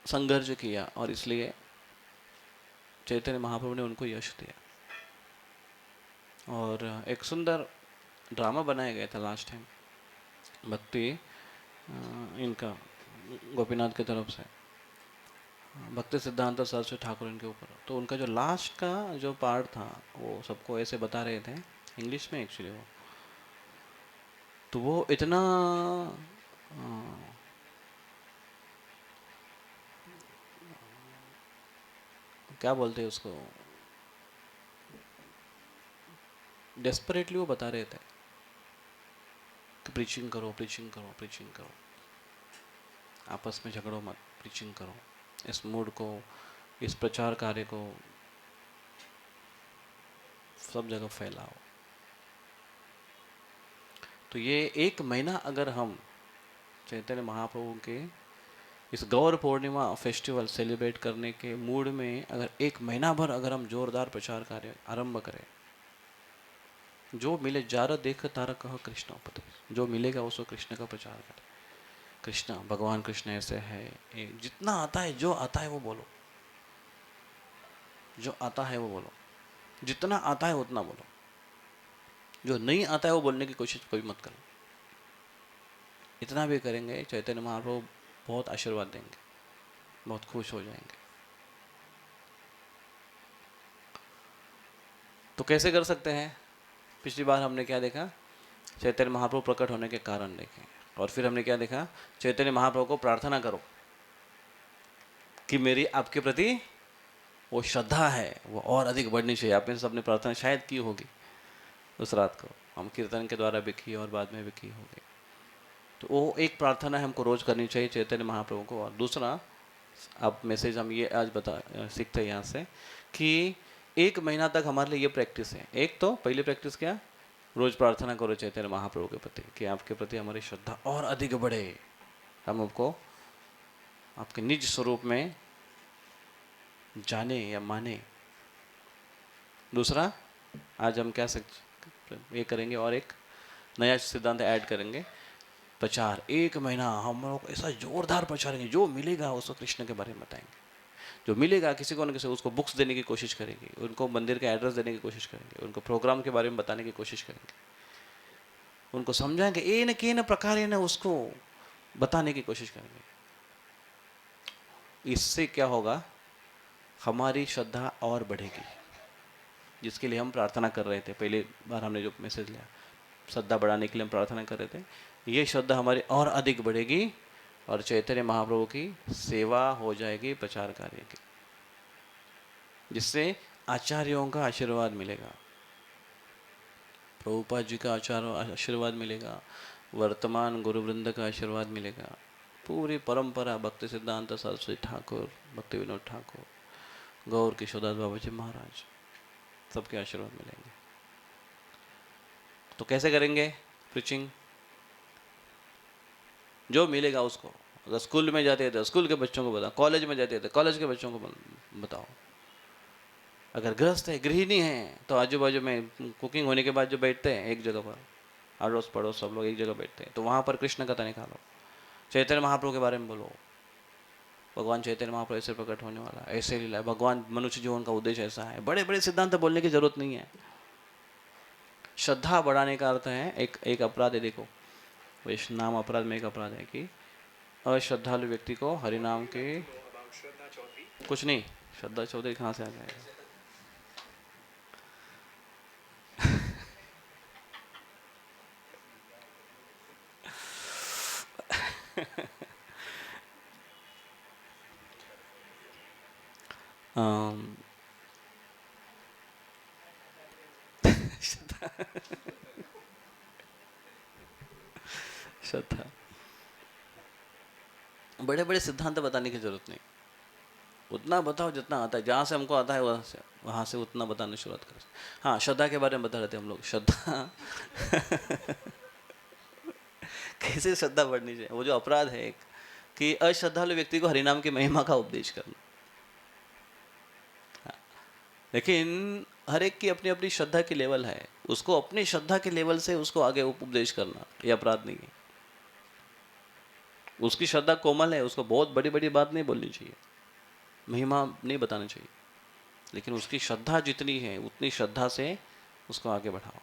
संघर्ष किया, और इसलिए चैतन्य महाप्रभु ने उनको यश दिया। और एक सुंदर ड्रामा बनाया गया था लास्ट टाइम, भक्ति इनका गोपीनाथ की तरफ से, भक्ति सिद्धांत सरस्वती ठाकुर इनके ऊपर। तो उनका जो लास्ट का जो पार्ट था वो सबको ऐसे बता रहे थे इंग्लिश में एक्चुअली वो, तो वो इतना क्या बोलते हैं उसको, डेस्परेटली वो बता रहे थे कि प्रीचिंग करो, प्रीचिंग करो, प्रीचिंग करो, आपस में झगड़ो मत, प्रीचिंग करो, इस मूड को, इस प्रचार कार्य को सब जगह फैलाओ। तो ये एक महीना अगर हम चैतन्य महाप्रभु के इस गौर पूर्णिमा फेस्टिवल सेलिब्रेट करने के मूड में अगर एक महीना भर अगर हम जोरदार प्रचार कार्य आरंभ करें, जो मिले जार देख तारा कह कृष्ण उपदेश, जो मिलेगा उसको कृष्ण का प्रचार करें। कृष्ण, भगवान कृष्ण ऐसे है, जितना आता है, जो आता है वो बोलो, जो आता है वो बोलो, जितना आता है उतना बोलो, जो नहीं आता है वो बोलने की कोशिश कभी मत करो। इतना भी करेंगे चैतन्य महाप्रभु बहुत आशीर्वाद देंगे, बहुत खुश हो जाएंगे। तो कैसे कर सकते हैं? पिछली बार हमने क्या देखा? चैतन्य महाप्रभु प्रकट होने के कारण देखे, और फिर हमने क्या देखा? चैतन्य महाप्रभु को प्रार्थना करो कि मेरी आपके प्रति वो श्रद्धा है वो और अधिक बढ़नी चाहिए। आपने सबने प्रार्थना शायद की होगी उस रात को, हम कीर्तन के द्वारा भी की और बाद में भी की होगी। तो वो एक प्रार्थना है हमको रोज करनी चाहिए चैतन्य महाप्रभु को। और दूसरा, अब मैसेज हम ये आज सीखते हैं यहाँ से कि एक महीना तक हमारे लिए ये प्रैक्टिस है। एक तो पहली प्रैक्टिस क्या? रोज प्रार्थना करो चैतन्य महाप्रभु के प्रति कि आपके प्रति हमारी श्रद्धा और अधिक बढ़े, हम आपको आपके निज स्वरूप में जाने या माने। दूसरा, आज हम क्या ये करेंगे और एक नया सिद्धांत ऐड करेंगे, प्रचार। एक महीना हम लोग ऐसा जोरदार प्रचार करेंगे, जो मिलेगा उसको कृष्ण के बारे में बताएंगे, जो मिलेगा किसी को न किसी उसको बुक्स देने की कोशिश करेंगे, उनको मंदिर का एड्रेस देने की कोशिश करेंगे, उनको प्रोग्राम के बारे में बताने की कोशिश करेंगे, उनको समझाएंगे, ए न के न प्रकार न उसको बताने की कोशिश करेंगे। इससे क्या होगा? हमारी श्रद्धा और बढ़ेगी, जिसके लिए हम प्रार्थना कर रहे थे। पहले बार हमने जो मैसेज लिया, श्रद्धा बढ़ाने के लिए हम प्रार्थना कर रहे थे, ये श्रद्धा हमारी और अधिक बढ़ेगी और चैतन्य महाप्रभु की सेवा हो जाएगी प्रचार कार्य की, जिससे आचार्यों का आशीर्वाद मिलेगा, प्रभुपाद जी का आशीर्वाद मिलेगा, वर्तमान गुरुवृंद का आशीर्वाद मिलेगा, पूरी परंपरा भक्ति सिद्धांत सरस्वती ठाकुर, भक्ति विनोद ठाकुर, गौर किशोरदास बाबा जी महाराज, सबके आशीर्वाद मिलेंगे। तो कैसे करेंगे प्रीचिंग? जो मिलेगा उसको, अगर स्कूल में जाते हैं तो स्कूल के बच्चों को बताओ, कॉलेज में जाते हैं तो कॉलेज के बच्चों को बताओ, अगर गृहस्थ है, गृहिणी है, तो आजू बाजू में कुकिंग होने के बाद जो बैठते हैं एक जगह पर, अड़ोस पड़ोस सब लोग एक जगह बैठते हैं, तो वहाँ पर कृष्ण कथा निकालो, चैतन्य महाप्रभु के बारे में बोलो, भगवान चैतन्य महाप्रभु ऐसे प्रकट होने वाला, ऐसे लीला, भगवान मनुष्य जीवन का उद्देश्य ऐसा है। बड़े बड़े सिद्धांत बोलने की जरूरत नहीं है। श्रद्धा बढ़ाने का अर्थ है, एक अपराध है, देखो इस नाम अपराध में एक अपराध है कि अश्रद्धालु व्यक्ति को हरिनाम के कुछ नहीं, श्रद्धा चौधरी कहाँ से आ जाएगा? श्रद्धा, बड़े बड़े सिद्धांत बताने की जरूरत नहीं, उतना बताओ जितना आता है, जहाँ से हमको आता है वहाँ से उतना बताना शुरुआत करें। हाँ, श्रद्धा के बारे में बता रहे थे हम लोग, श्रद्धा कैसे श्रद्धा बढ़नी चाहिए। वो जो अपराध है एक कि अश्रद्धालु व्यक्ति को हरिनाम की महिमा का उपदेश करना, हाँ। लेकिन हर एक की अपनी अपनी श्रद्धा की लेवल है, उसको अपनी श्रद्धा के लेवल से उसको आगे उपदेश करना ये अपराध नहीं है। उसकी श्रद्धा कोमल है, उसको बहुत बड़ी बड़ी बात नहीं बोलनी चाहिए, महिमा नहीं बताना चाहिए, लेकिन उसकी श्रद्धा जितनी है उतनी श्रद्धा से उसको आगे बढ़ाओ,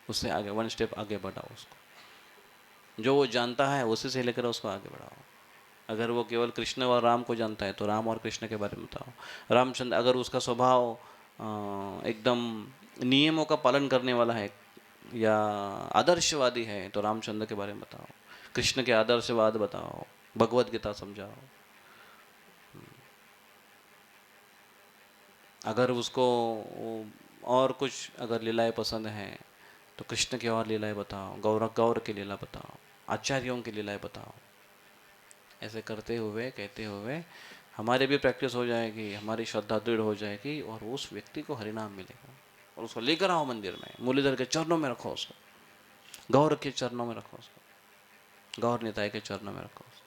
उससे आगे वन स्टेप आगे बढ़ाओ, उसको जो वो जानता है उसी से लेकर उसको आगे बढ़ाओ। अगर वो केवल कृष्ण और राम को जानता है तो राम और कृष्ण के बारे में बताओ। रामचंद्र अगर उसका स्वभाव एकदम नियमों का पालन करने वाला है या आदर्शवादी है तो रामचंद्र के बारे में बताओ। कृष्ण के आदर्शवाद बताओ, भगवत गीता समझाओ। अगर उसको और कुछ अगर लीलाएं पसंद हैं तो कृष्ण की और लीलाएं बताओ, गौर की लीला बताओ, आचार्यों की लीलाएं बताओ। ऐसे करते हुए कहते हुए हमारी भी प्रैक्टिस हो जाएगी, हमारी श्रद्धा दृढ़ हो जाएगी और उस व्यक्ति को हरिनाम मिलेगा। और उसको लेकर आओ मंदिर में, मुरलीधर के चरणों में रखो उसको, गौर के चरणों में रखो उसको, गौर निताई के चरणों में रखो उसको।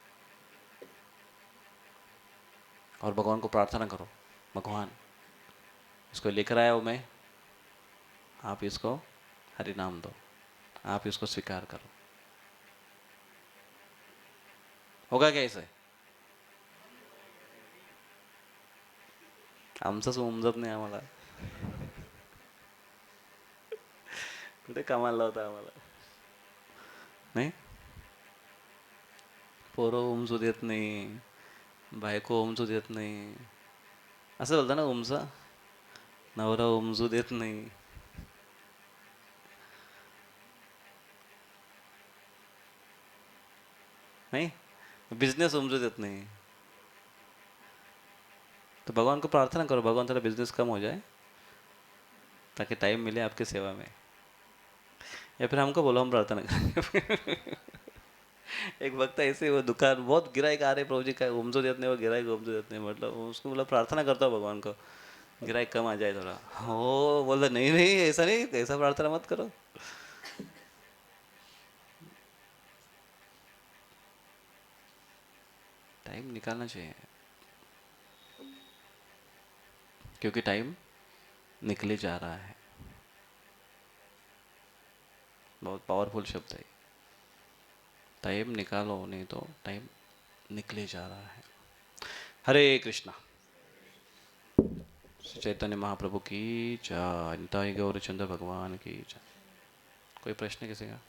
और भगवान को प्रार्थना करो, भगवान इसको लेकर आया हूँ मैं, आप इसको हरिनाम दो, आप इसको स्वीकार करो। होगा क्या इसे? आमचं समजत नाही आम्हाला, कुठे कामाला होता आम्हाला नाही. पोरं उमजू देत नाही, बायको उमजू देत नाही, असं बोलता ना, उमचा नवरा उमजू देत नाही. नहीं, बिजनेस उमजू देत नहीं. तो भगवान को प्रार्थना करो, भगवान तेरा बिजनेस कम हो जाए ताकि टाइम मिले आपकी सेवा में, या फिर हमको बोलो हम प्रार्थना करेंगे. एक वक्त ऐसे वो दुकान बहुत गिराइक आ रहे, प्रभु जी का उमजो देत नहीं, वो गिराइक उमजो देत नहीं, मतलब उसको बोला प्रार्थना करता हूँ भगवान को गिराइक कम आ जाए थोड़ा. हो बोला नहीं नहीं ऐसा नहीं, ऐसा प्रार्थना मत करो. टाइम निकालना चाहिए, क्योंकि टाइम निकले जा रहा है. बहुत पावरफुल शब्द है, टाइम निकालो नहीं तो टाइम निकले जा रहा है. हरे कृष्णा. श्री चैतन्य महाप्रभु की जय. निताई गौरचंद्र भगवान की जय. कोई प्रश्न किसी का?